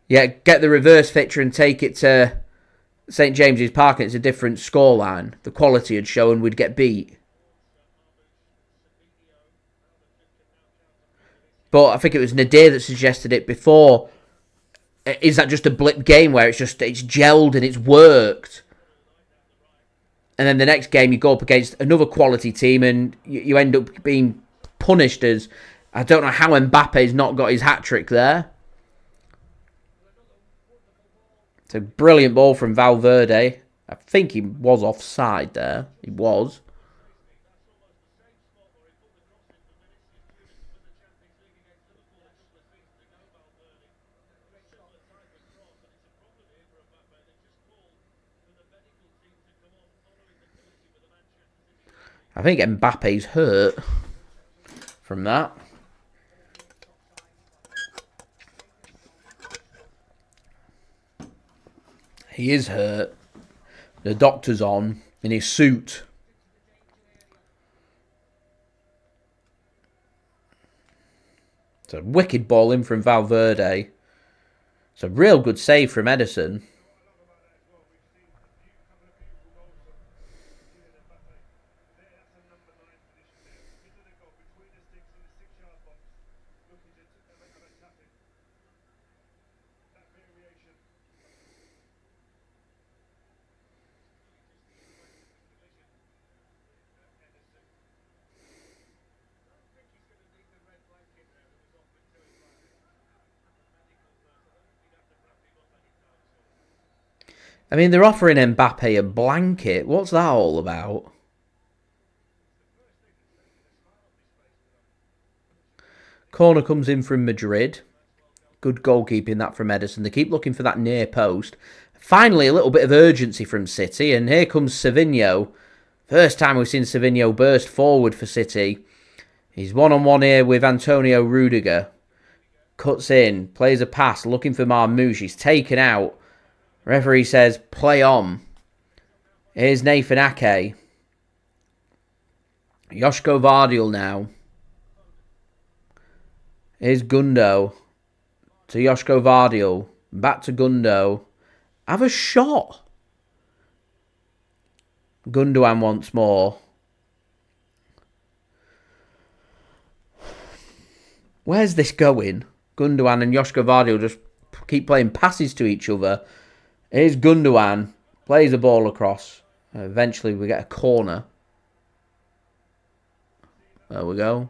yeah, get the reverse fixture and take it to St James's Park and it's a different scoreline. The quality had shown we'd get beat. But I think it was Nadir that suggested it before. Is that just a blip game where it's gelled and it's worked? And then the next game you go up against another quality team and you end up being punished as... I don't know how Mbappe's not got his hat-trick there. It's a brilliant ball from Valverde. I think he was offside there. He was. I think Mbappe's hurt from that. He is hurt. The doctor's on in his suit. It's a wicked ball in from Valverde. It's a real good save from Ederson. I mean, they're offering Mbappe a blanket. What's that all about? Corner comes in from Madrid. Good goalkeeping that from Ederson. They keep looking for that near post. Finally, a little bit of urgency from City. And here comes Savinho. First time we've seen Savinho burst forward for City. He's one-on-one here with Antonio Rudiger. Cuts in, plays a pass, looking for Marmoush. He's taken out. Referee says, play on. Here's Nathan Ake. Josko Gvardiol now. Here's Gundo. To Josko Gvardiol. Back to Gundo. Have a shot. Gundogan once more. Where's this going? Gundogan and Josko Gvardiol just keep playing passes to each other. Here's Gundogan. Plays the ball across. Eventually we get a corner. There we go.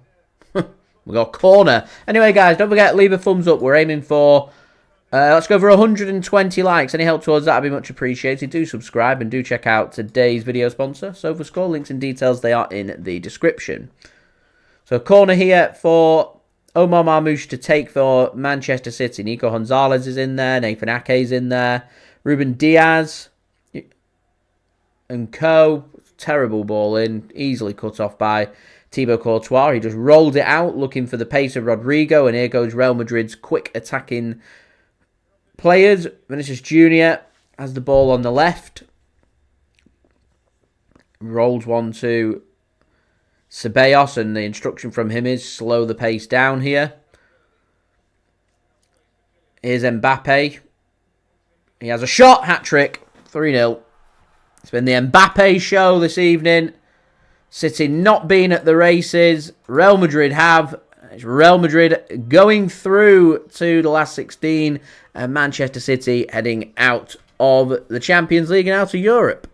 We got a corner. Anyway, guys, don't forget, leave a thumbs up. We're aiming for... let's go for 120 likes. Any help towards that would be much appreciated. Do subscribe and do check out today's video sponsor. So for score links and details, they are in the description. So corner here for Omar Marmoush to take for Manchester City. Nico Gonzalez is in there. Nathan Ake is in there. Ruben Dias and co. Terrible ball in. Easily cut off by Thibaut Courtois. He just rolled it out looking for the pace of Rodrigo. And here goes Real Madrid's quick attacking players. Vinicius JR has the ball on the left. Rolls one to Ceballos, and the instruction from him is slow the pace down here. Here's Mbappe. He has a shot, hat-trick, 3-0. It's been the Mbappe show this evening. City not being at the races. Real Madrid have. It's Real Madrid going through to the last 16. And Manchester City heading out of the Champions League and out of Europe.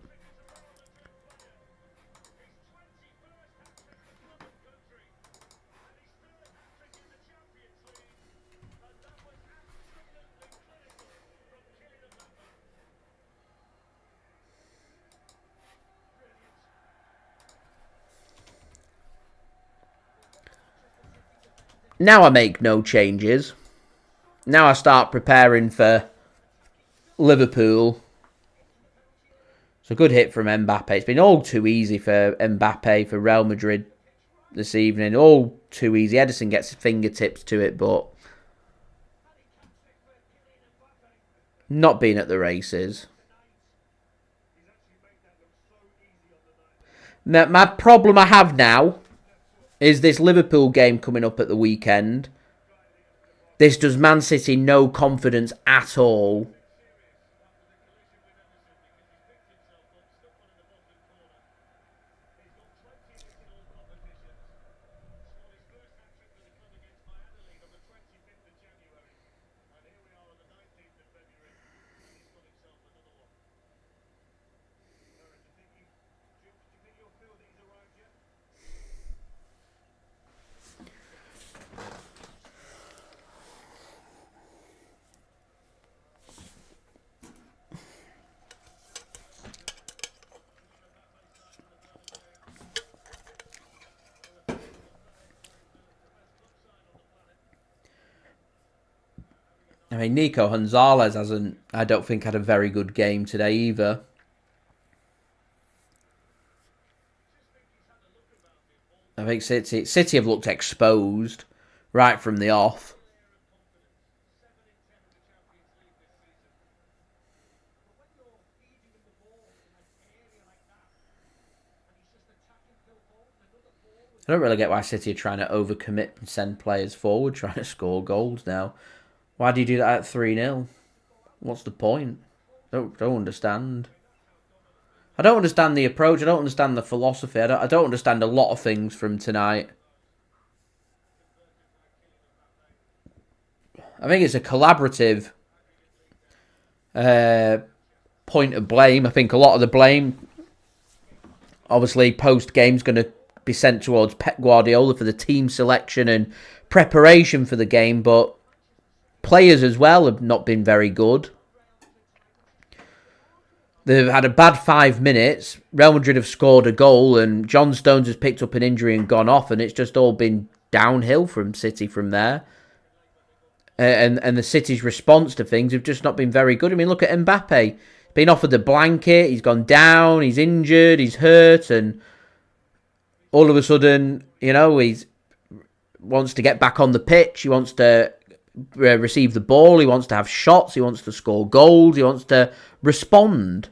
Now I make no changes. Now I start preparing for Liverpool. It's a good hit from Mbappe. It's been all too easy for Mbappe, for Real Madrid this evening. All too easy. Ederson gets fingertips to it, but not being at the races. Now, my problem I have now is this Liverpool game coming up at the weekend. This does Man City no confidence at all. I mean, Nico Gonzalez hasn't, I don't think, had a very good game today either. I think City have looked exposed right from the off. I don't really get why City are trying to overcommit and send players forward, trying to score goals now. Why do you do that at 3-0? What's the point? Don't understand. I don't understand the approach. I don't understand the philosophy. I don't understand a lot of things from tonight. I think it's a collaborative point of blame. I think a lot of the blame, obviously, post-game is going to be sent towards Pep Guardiola for the team selection and preparation for the game, but players as well have not been very good. They've had a bad 5 minutes. Real Madrid have scored a goal and John Stones has picked up an injury and gone off, and it's just all been downhill from City from there. And the City's response to things have just not been very good. I mean, look at Mbappe. Been offered the blanket, he's gone down, he's injured, he's hurt, and all of a sudden, you know, he wants to get back on the pitch, he wants to receive the ball, he wants to have shots, he wants to score goals, he wants to respond.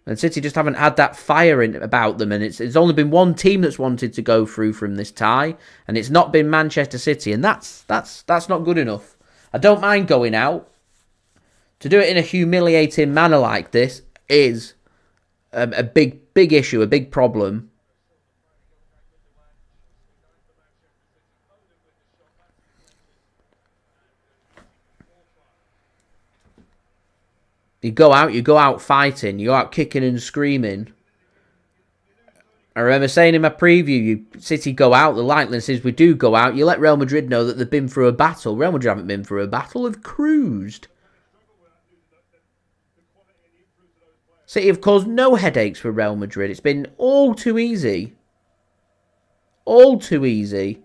And City just haven't had that fire about them, and it's only been one team that's wanted to go through from this tie, and it's not been Manchester City, and that's not good enough. I don't mind going out. To do it in a humiliating manner like this is a big issue, a big problem. You go out fighting, you go out kicking and screaming. I remember saying in my preview, City go out, the likeliness is we do go out, you let Real Madrid know that they've been through a battle. Real Madrid haven't been through a battle, they've cruised. City have caused no headaches for Real Madrid. It's been all too easy. All too easy.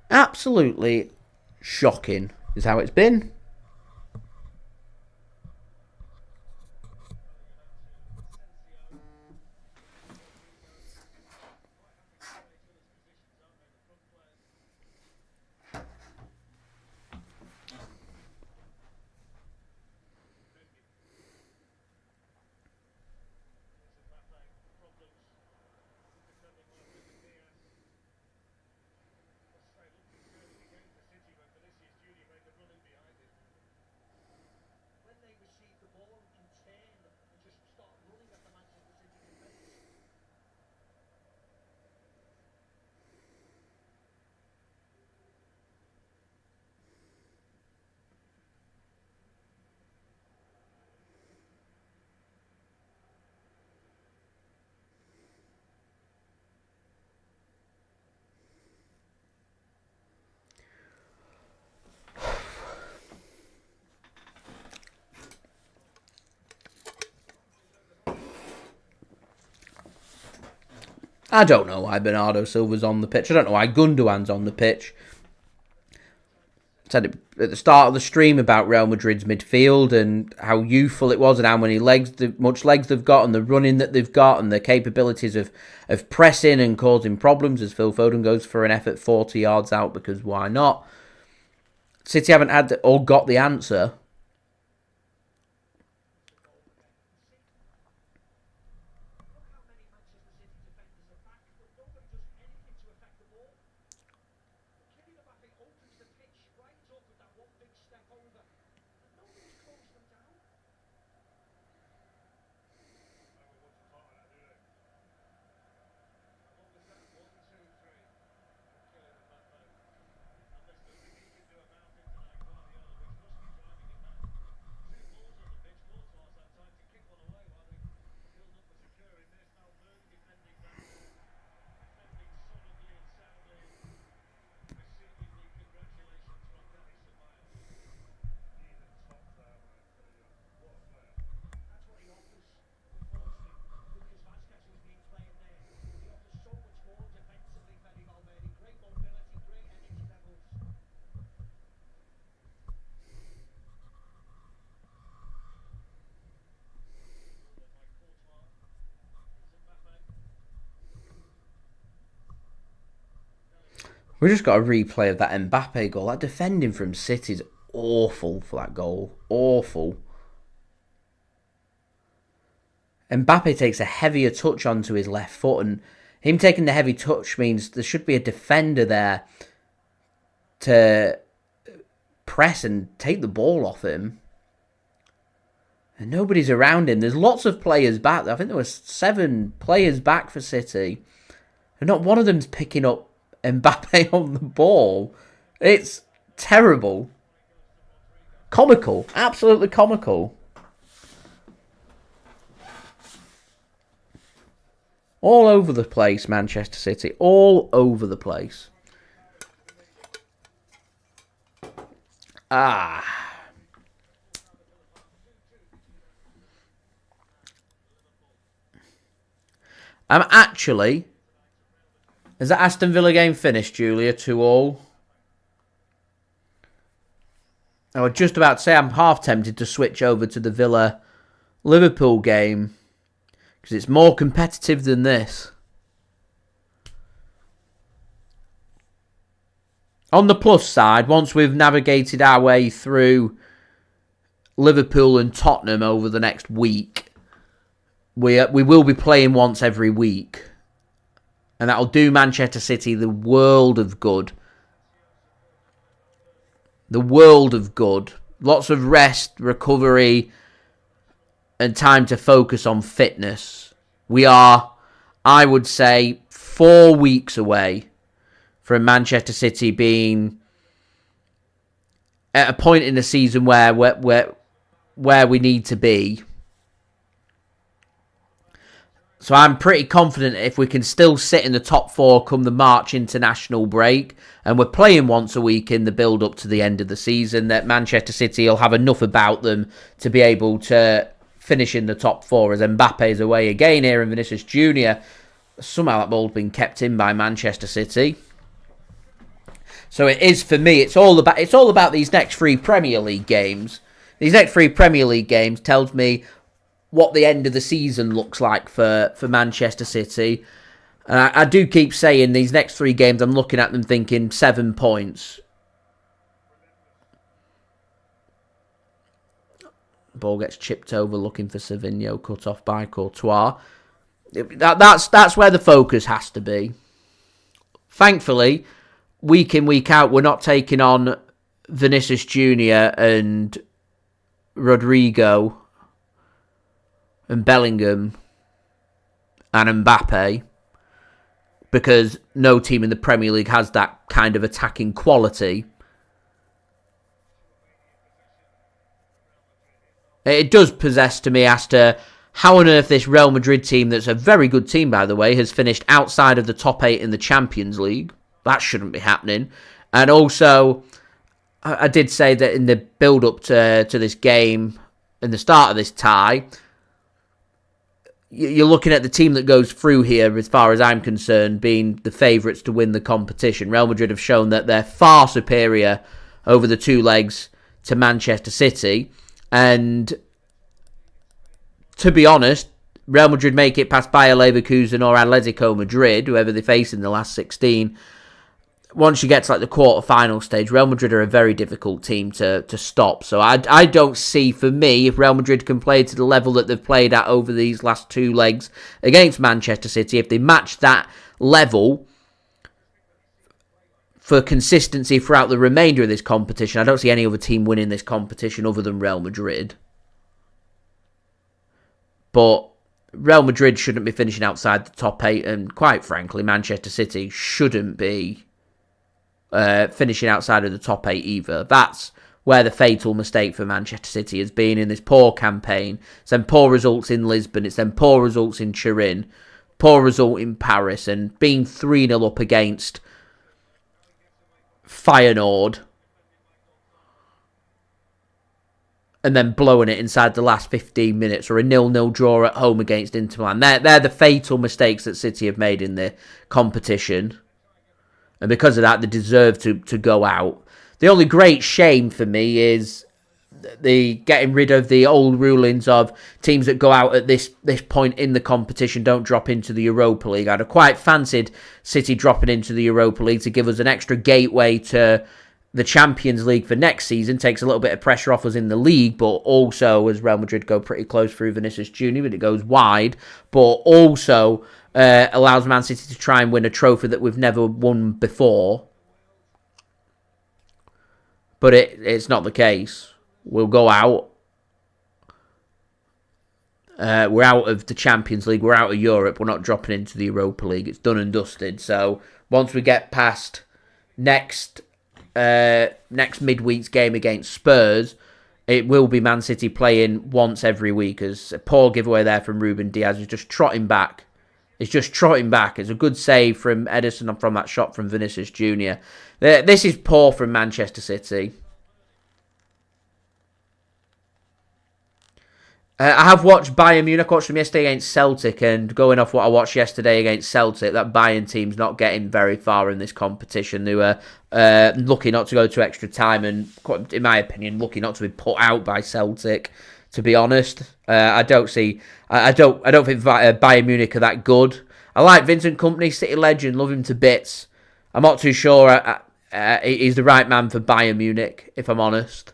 Absolutely shocking is how it's been. I don't know why Bernardo Silva's on the pitch. I don't know why Gundogan's on the pitch. I said it at the start of the stream about Real Madrid's midfield and how youthful it was and how many much legs they've got and the running that they've got and the capabilities of pressing and causing problems as Phil Foden goes for an effort 40 yards out because why not? City haven't had or got the answer. We just got a replay of that Mbappe goal. That defending from City's awful for that goal. Awful. Mbappe takes a heavier touch onto his left foot, and him taking the heavy touch means there should be a defender there to press and take the ball off him. And nobody's around him. There's lots of players back. I think there was 7 players back for City. And not one of them's picking up Mbappe on the ball. It's terrible. Comical. Absolutely comical. All over the place, Manchester City. All over the place. I'm actually... Is that Aston Villa game finished, Julia? 2-2? I was just about to say I'm half tempted to switch over to the Villa-Liverpool game. Because it's more competitive than this. On the plus side, once we've navigated our way through Liverpool and Tottenham over the next week, we will be playing once every week. And that'll do Manchester City the world of good. The world of good. Lots of rest, recovery, and time to focus on fitness. We are, I would say, 4 weeks away from Manchester City being at a point in the season where we need to be. So I'm pretty confident if we can still sit in the top 4 come the March international break, and we're playing once a week in the build-up to the end of the season, that Manchester City will have enough about them to be able to finish in the top 4 as Mbappe is away again here and Vinicius Jr. Somehow that ball's been kept in by Manchester City. So it is, for me, it's all about these next 3 Premier League games. These next 3 Premier League games tells me what the end of the season looks like for Manchester City. And I do keep saying these next 3 games, I'm looking at them thinking 7 points. Ball gets chipped over, looking for Savinho, cut off by Courtois. That's where the focus has to be. Thankfully, week in, week out, we're not taking on Vinicius Jr. and Rodrigo and Bellingham and Mbappe, because no team in the Premier League has that kind of attacking quality. It does possess to me as to how on earth this Real Madrid team, that's a very good team by the way, has finished outside of the top 8 in the Champions League. That shouldn't be happening. And also, I did say that in the build-up to this game, in the start of this tie, you're looking at the team that goes through here, as far as I'm concerned, being the favourites to win the competition. Real Madrid have shown that they're far superior over the 2 legs to Manchester City. And to be honest, Real Madrid make it past Bayer Leverkusen or Atletico Madrid, whoever they face in the last 16. Once you get to like the quarter-final stage, Real Madrid are a very difficult team to stop. So I don't see, for me, if Real Madrid can play to the level that they've played at over these last 2 legs against Manchester City, if they match that level for consistency throughout the remainder of this competition, I don't see any other team winning this competition other than Real Madrid. But Real Madrid shouldn't be finishing outside the top 8, and quite frankly, Manchester City shouldn't be finishing outside of the top 8 either. That's where the fatal mistake for Manchester City has been in this poor campaign. It's then poor results in Lisbon, it's then poor results in Turin, poor result in Paris, and being 3-0 up against Feyenoord and then blowing it inside the last 15 minutes, or a 0-0 draw at home against Inter Milan. They're the fatal mistakes that City have made in the competition. And because of that, they deserve to go out. The only great shame for me is the getting rid of the old rulings of teams that go out at this point in the competition don't drop into the Europa League. I'd have quite fancied City dropping into the Europa League to give us an extra gateway to the Champions League for next season. Takes a little bit of pressure off us in the league, but also, as Real Madrid go pretty close through Vinicius Jr., but it goes wide, but also allows Man City to try and win a trophy that we've never won before. But it's not the case. We'll go out. We're out of the Champions League. We're out of Europe. We're not dropping into the Europa League. It's done and dusted. So once we get past next midweek's game against Spurs, it will be Man City playing once every week. As a poor giveaway there from Ruben Dias, who's just trotting back. It's just trotting back. It's a good save from Ederson and from that shot from Vinicius Jr. This is poor from Manchester City. I have watched Bayern Munich. I watched them yesterday against Celtic, and going off what I watched yesterday against Celtic, that Bayern team's not getting very far in this competition. They were lucky not to go to extra time, and in my opinion, lucky not to be put out by Celtic. To be honest, I don't think Bayern Munich are that good. I like Vincent Kompany, City legend, love him to bits. I'm not too sure he's the right man for Bayern Munich, if I'm honest.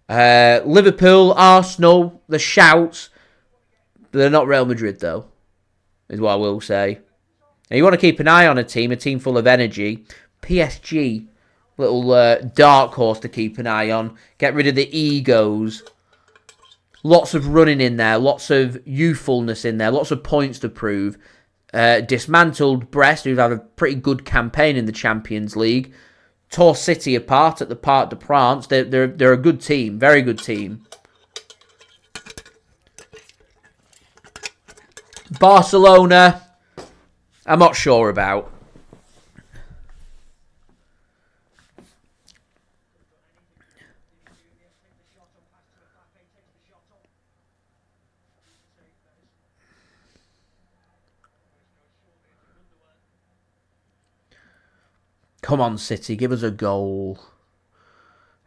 Liverpool, Arsenal, the shouts. They're not Real Madrid, though, is what I will say. Now, you want to keep an eye on a team full of energy. PSG, little dark horse to keep an eye on. Get rid of the egos. Lots of running in there, lots of youthfulness in there, lots of points to prove. Dismantled Brest, who've had a pretty good campaign in the Champions League. Tore City apart at the Parc des Princes. They're a good team, very good team. Barcelona, I'm not sure about. Come on, City, give us a goal.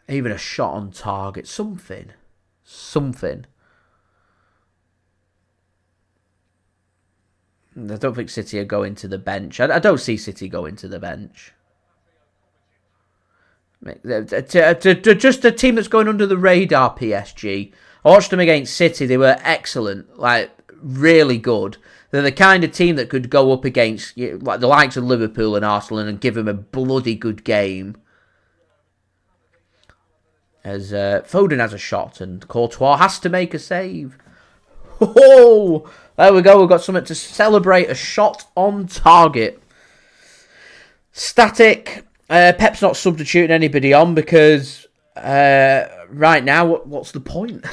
Even a shot on target. Something. I don't think City are going to the bench. I don't see City going to the bench. Just a team that's going under the radar, PSG. I watched them against City. They were excellent. Like, really good. They're the kind of team that could go up against like the likes of Liverpool and Arsenal and give them a bloody good game. As Foden has a shot and Courtois has to make a save. Oh, there we go. We've got something to celebrate. A shot on target. Static. Pep's not substituting anybody on because right now, what's the point?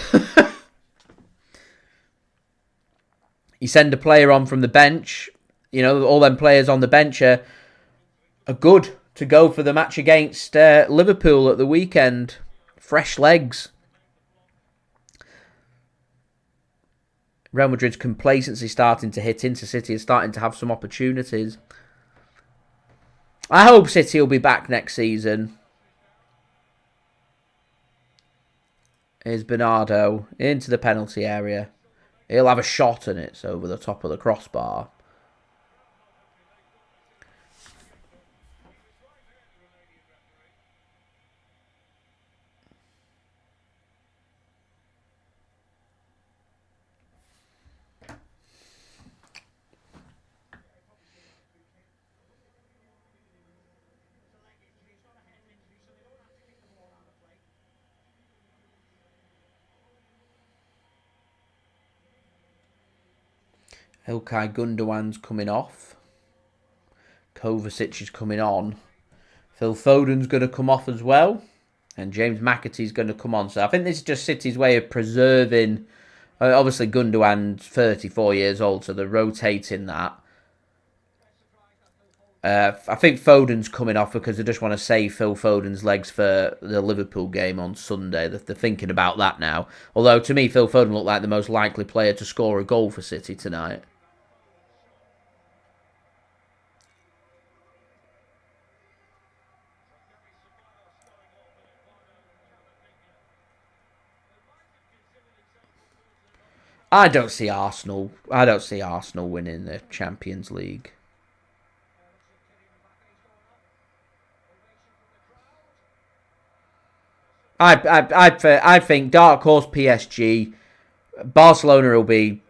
You send a player on from the bench. You know, all them players on the bench are good to go for the match against Liverpool at the weekend. Fresh legs. Real Madrid's complacency starting to hit into City and starting to have some opportunities. I hope City will be back next season. Here's Bernardo into the penalty area. He'll have a shot and it's over the top of the crossbar. Ilkay Gundogan's coming off. Kovacic is coming on. Phil Foden's going to come off as well. And James McAtee's going to come on. So I think this is just City's way of preserving. Obviously, Gundogan's 34 years old, so they're rotating that. I think Foden's coming off because they just want to save Phil Foden's legs for the Liverpool game on Sunday. They're thinking about that now. Although, to me, Phil Foden looked like the most likely player to score a goal for City tonight. I don't see Arsenal winning the Champions League. I think dark horse PSG. Barcelona will be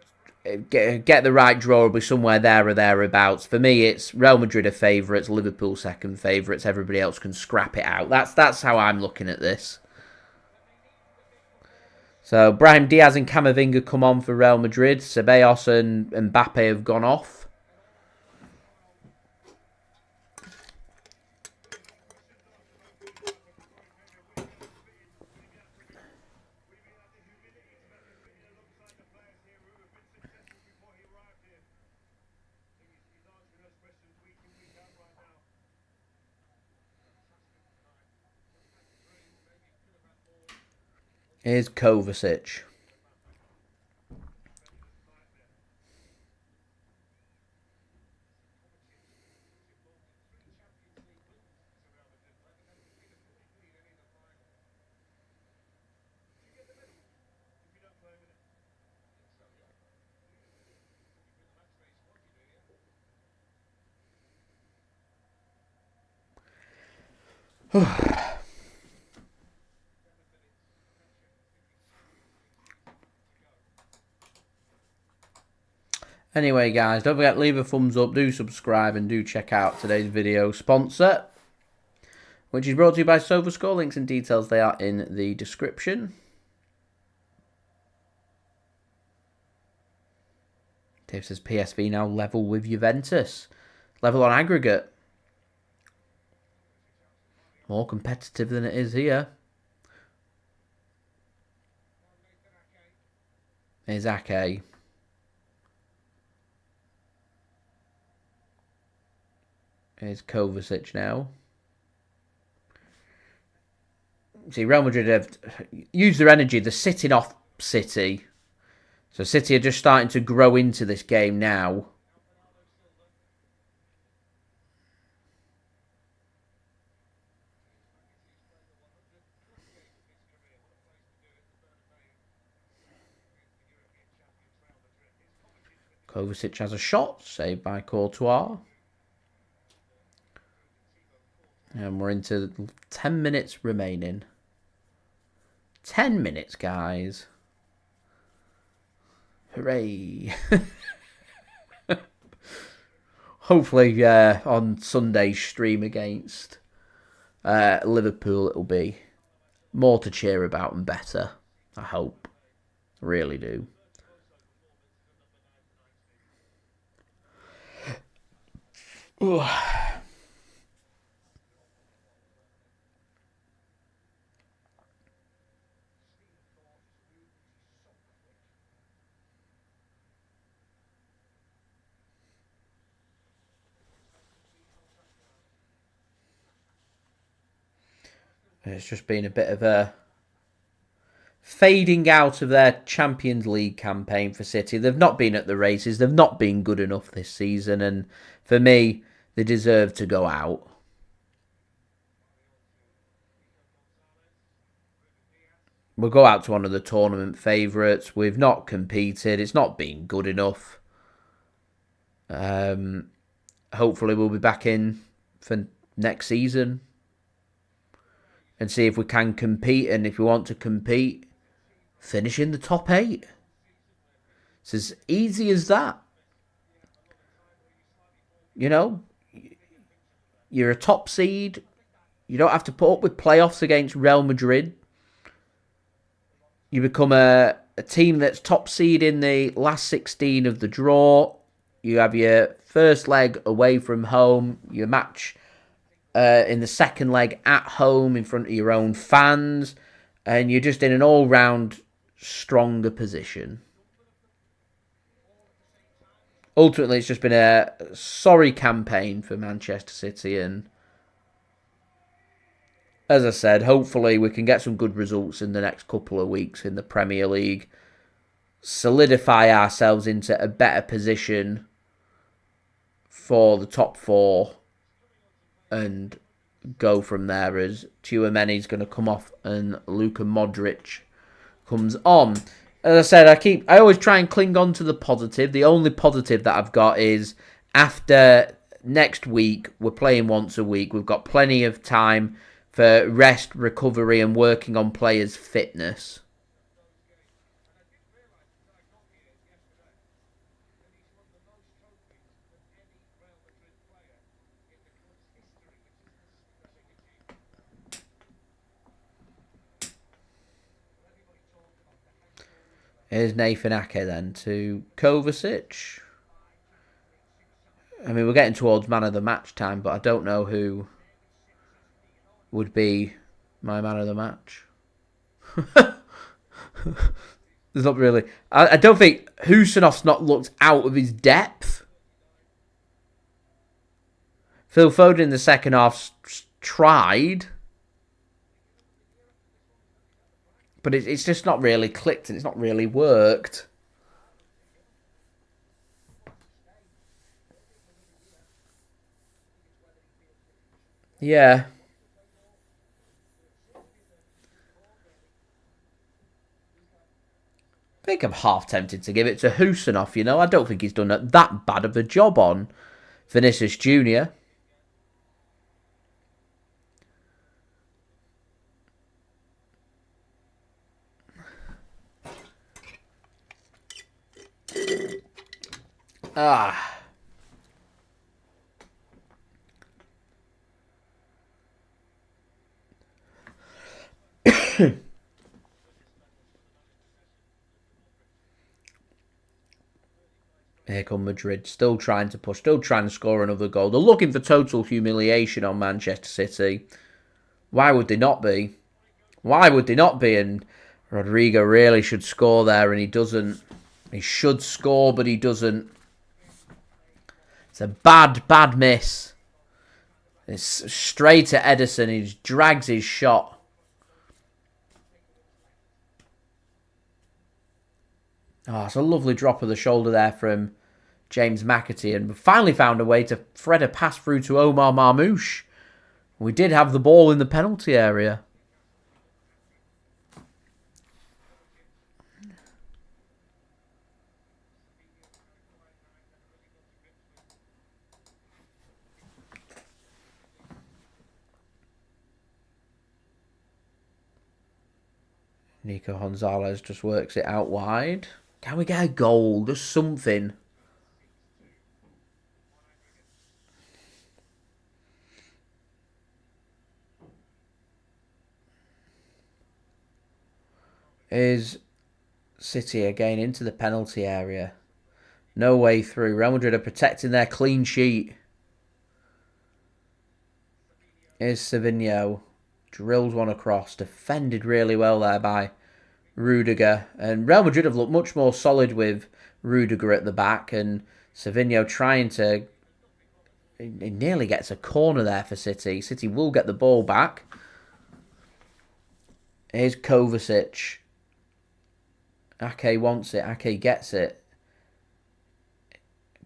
get the right draw. Will be somewhere there or thereabouts. For me, it's Real Madrid are favourites, Liverpool second favourites. Everybody else can scrap it out. That's how I'm looking at this. So, Brahim Diaz and Camavinga come on for Real Madrid. Ceballos and Mbappe have gone off. Here's Kovacic. Anyway, guys, don't forget to leave a thumbs up, do subscribe, and do check out today's video sponsor, which is brought to you by SofaScore. Links and details, they are in the description. Dave says PSV now level with Juventus. Level on aggregate. More competitive than it is here. Here's Ake. Here's Kovacic now. See, Real Madrid have used their energy. They're sitting off City. So City are just starting to grow into this game now. Kovacic has a shot, saved by Courtois. And we're into 10 minutes remaining. 10 minutes, guys. Hooray. Hopefully on Sunday's stream against Liverpool it'll be more to cheer about and better. I hope. Really do. Ooh. It's just been a bit of a fading out of their Champions League campaign for City. They've not been at the races. They've not been good enough this season. And for me, they deserve to go out. We'll go out to one of the tournament favourites. We've not competed. It's not been good enough. Hopefully we'll be back in for next season. And see if we can compete. And if we want to compete, finish in the top 8. It's as easy as that. You know, you're a top seed. You don't have to put up with playoffs against Real Madrid. You become a team that's top seed in the last 16 of the draw. You have your first leg away from home. Your match in the second leg at home in front of your own fans. And you're just in an all-round stronger position. Ultimately, it's just been a sorry campaign for Manchester City. And as I said, hopefully we can get some good results in the next couple of weeks in the Premier League. Solidify ourselves into a better position for the top 4. And go from there as Tchouameni's going to come off and Luka Modric comes on. As I said, I always try and cling on to the positive. The only positive that I've got is after next week, we're playing once a week. We've got plenty of time for rest, recovery, and working on players' fitness. Here's Nathan Ake then to Kovacic. I mean, we're getting towards man of the match time, but I don't know who would be my man of the match. There's not really... I don't think Khusanov's not looked out of his depth. Phil Foden in the second half tried. But it's just not really clicked and it's not really worked. Yeah. I think I'm half tempted to give it to Khusanov, you know. I don't think he's done that bad of a job on Vinicius JR. Ah. Here come Madrid, still trying to push, still trying to score another goal. They're looking for total humiliation on Manchester City. Why would they not be? Why would they not be? And Rodrigo really should score there, and he doesn't. He should score, but he doesn't. It's a bad, bad miss. It's straight at Ederson. He just drags his shot. Oh, it's a lovely drop of the shoulder there from James McAtee. And we finally found a way to thread a pass through to Omar Marmoush. We did have the ball in the penalty area. Nico Gonzalez just works it out wide. Can we get a goal? Just something. Is City again into the penalty area. No way through. Real Madrid are protecting their clean sheet. Here's Savinho. Drills one across. Defended really well there by Rudiger. And Real Madrid have looked much more solid with Rudiger at the back. And Savinho trying to... He nearly gets a corner there for City. City will get the ball back. Here's Kovacic. Ake wants it. Ake gets it.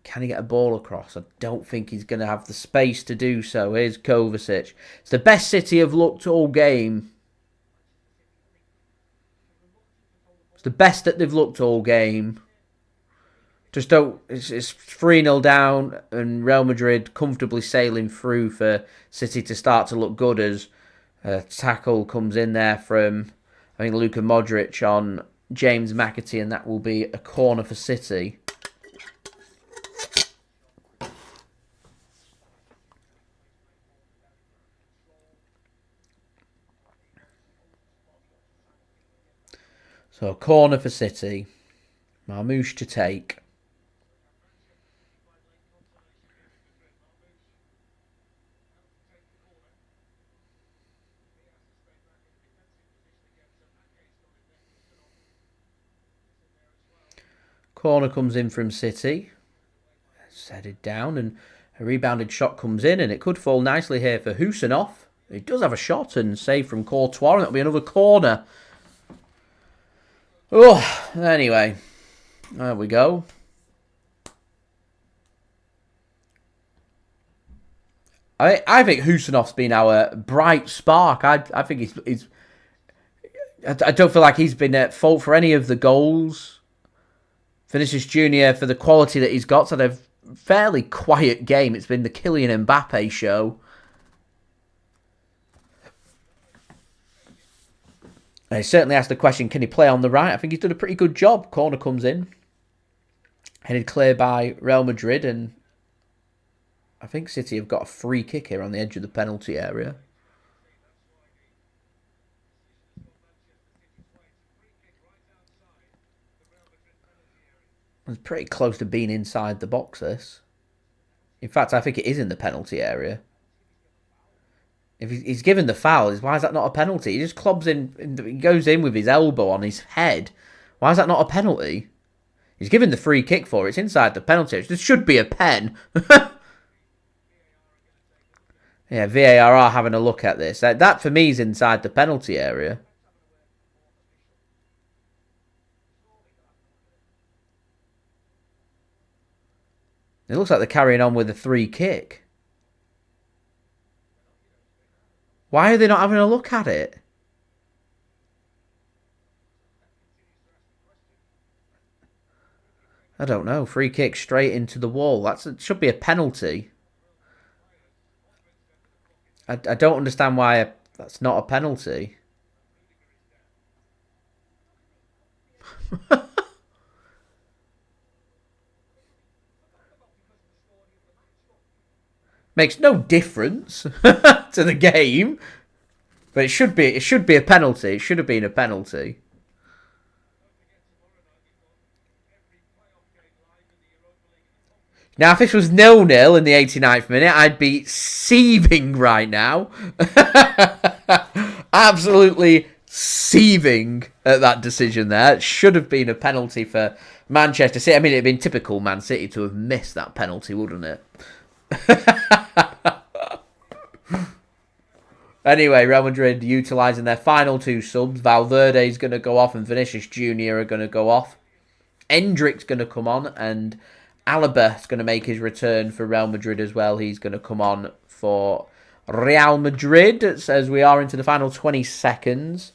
Can he get a ball across? I don't think he's going to have the space to do so. Here's Kovacic. It's the best City have looked all game. It's the best that they've looked all game. Just don't... It's 3-0 down and Real Madrid comfortably sailing through for City to start to look good as a tackle comes in there from, I think, Luka Modric on James McAtee, and that will be a corner for City. So, a corner for City. Marmoush to take. Corner comes in from City. It's headed down and a rebounded shot comes in and it could fall nicely here for Khusanov. He does have a shot and save from Courtois and that'll be another corner. Oh, anyway. There we go. I think Khusanov's been our bright spark. I think he's I don't feel like he's been at fault for any of the goals. Vinicius Jr., for the quality that he's got, had a fairly quiet game. It's been the Kylian Mbappe show. And he certainly asked the question, can he play on the right? I think he's done a pretty good job. Corner comes in. Headed clear by Real Madrid. And I think City have got a free kick here on the edge of the penalty area. It's pretty close to being inside the box, this. In fact, I think it is in the penalty area. If he's given the foul, why is that not a penalty? He just clobs in, he goes in with his elbow on his head. Why is that not a penalty? He's given the free kick for it. It's inside the penalty area. This should be a pen. Yeah, VAR are having a look at this. That for me is inside the penalty area. It looks like they're carrying on with a free kick. Why are they not having a look at it? I don't know. Free kick straight into the wall. It should be a penalty. I don't understand why that's not a penalty. Makes no difference to the game. But it should be a penalty. It should have been a penalty. Now, if this was 0-0 in the 89th minute, I'd be seething right now. Absolutely seething at that decision there. It should have been a penalty for Manchester City. I mean, it would have been typical Man City to have missed that penalty, wouldn't it? Anyway, Real Madrid utilising their final 2 subs. Valverde is going to go off and Vinicius JR are going to go off. Endrick's going to come on and Alaba is going to make his return for Real Madrid as well. He's going to come on for Real Madrid as we are into the final 20 seconds.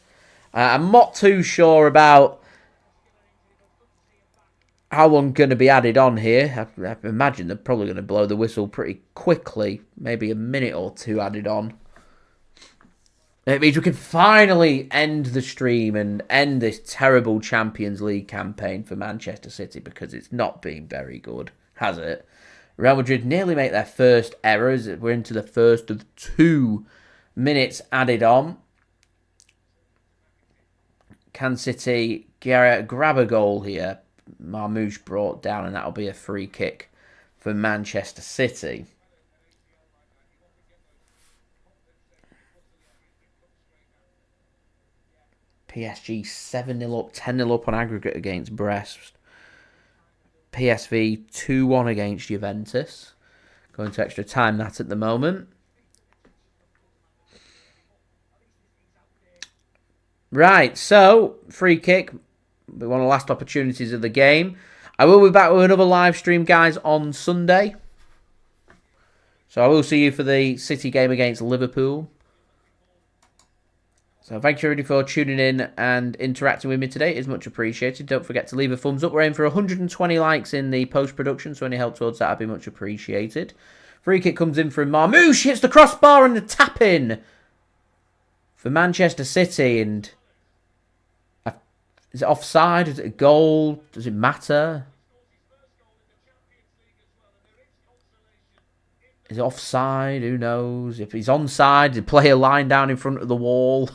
I'm not too sure about how long going to be added on here. I imagine they're probably going to blow the whistle pretty quickly. Maybe a minute or 2 added on. It means we can finally end the stream and end this terrible Champions League campaign for Manchester City because it's not been very good, has it? Real Madrid nearly make their first errors. We're into the first of 2 minutes added on. Can City grab a goal here? Marmoush brought down and that'll be a free kick for Manchester City. PSG 7-0 up, 10-0 up on aggregate against Brest. PSV 2-1 against Juventus. Going to extra time that at the moment. Right, so free kick. One of the last opportunities of the game. I will be back with another live stream, guys, on Sunday. So I will see you for the City game against Liverpool. So thank you everybody for tuning in and interacting with me today. It is much appreciated. Don't forget to leave a thumbs up. We're aiming for 120 likes in the post-production, so any help towards that would be much appreciated. Free kick comes in from Marmoush, hits the crossbar and the tap-in for Manchester City. And is it offside? Is it a goal? Does it matter? Is it offside? Who knows? If he's onside, the player lying down in front of the wall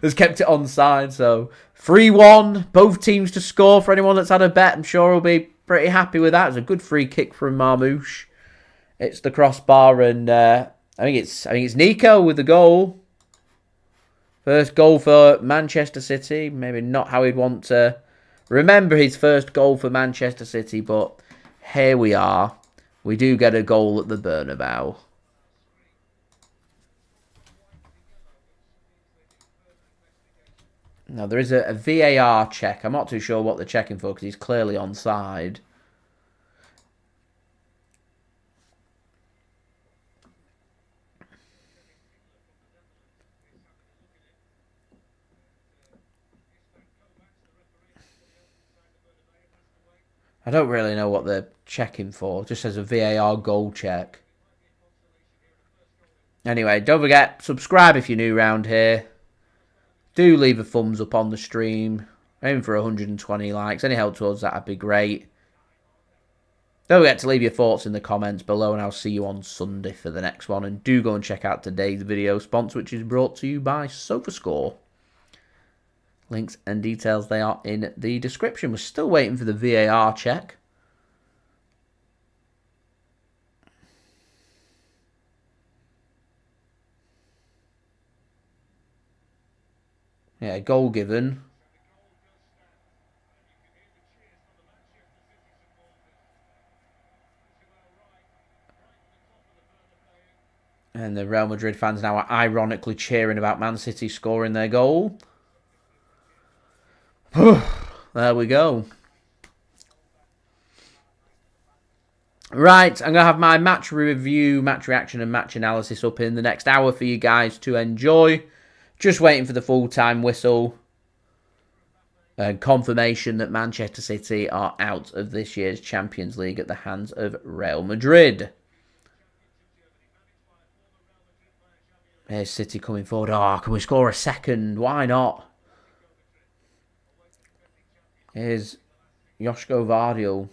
has kept it onside. So 3-1, both teams to score. For anyone that's had a bet, I'm sure will be pretty happy with that. It's a good free kick from Marmoush. It's the crossbar, and I think it's Nico with the goal. First goal for Manchester City. Maybe not how he'd want to remember his first goal for Manchester City, but here we are. We do get a goal at the Bernabeu. Now, there is a VAR check. I'm not too sure what they're checking for because he's clearly onside. I don't really know what they're checking for. It just says a VAR goal check. Anyway, don't forget, subscribe if you're new around here. Do leave a thumbs up on the stream. Aiming for 120 likes. Any help towards that would be great. Don't forget to leave your thoughts in the comments below, and I'll see you on Sunday for the next one. And do go and check out today's video sponsor, which is brought to you by SofaScore. Links and details, they are in the description. We're still waiting for the VAR check. Yeah, goal given. And the Real Madrid fans now are ironically cheering about Man City scoring their goal. There we go. Right, I'm going to have my match review, match reaction and match analysis up in the next hour for you guys to enjoy. Just waiting for the full-time whistle and confirmation that Manchester City are out of this year's Champions League at the hands of Real Madrid. Here's City coming forward. Oh, can we score a second? Why not? Here's Josko Gvardiol.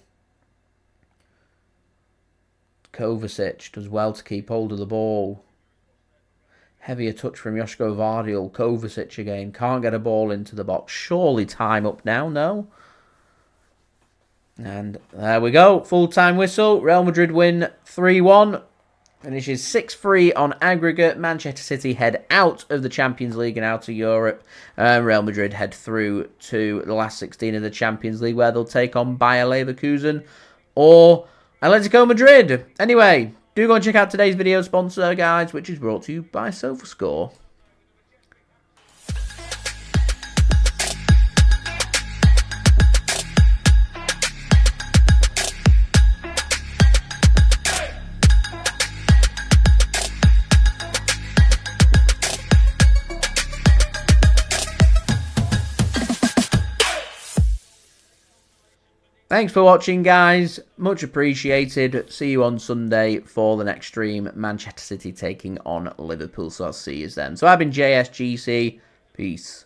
Kovacic does well to keep hold of the ball. Heavier touch from Josko Gvardiol. Kovacic again. Can't get a ball into the box. Surely time up now, no? And there we go. Full-time whistle. Real Madrid win 3-1. Finishes 6-3 on aggregate. Manchester City head out of the Champions League and out of Europe. Real Madrid head through to the last 16 of the Champions League, where they'll take on Bayer Leverkusen or Atletico Madrid. Anyway, do go and check out today's video sponsor, guys, which is brought to you by SofaScore. Thanks for watching, guys. Much appreciated. See you on Sunday for the next stream. Manchester City taking on Liverpool. So I'll see you then. So I've been JSGC. Peace.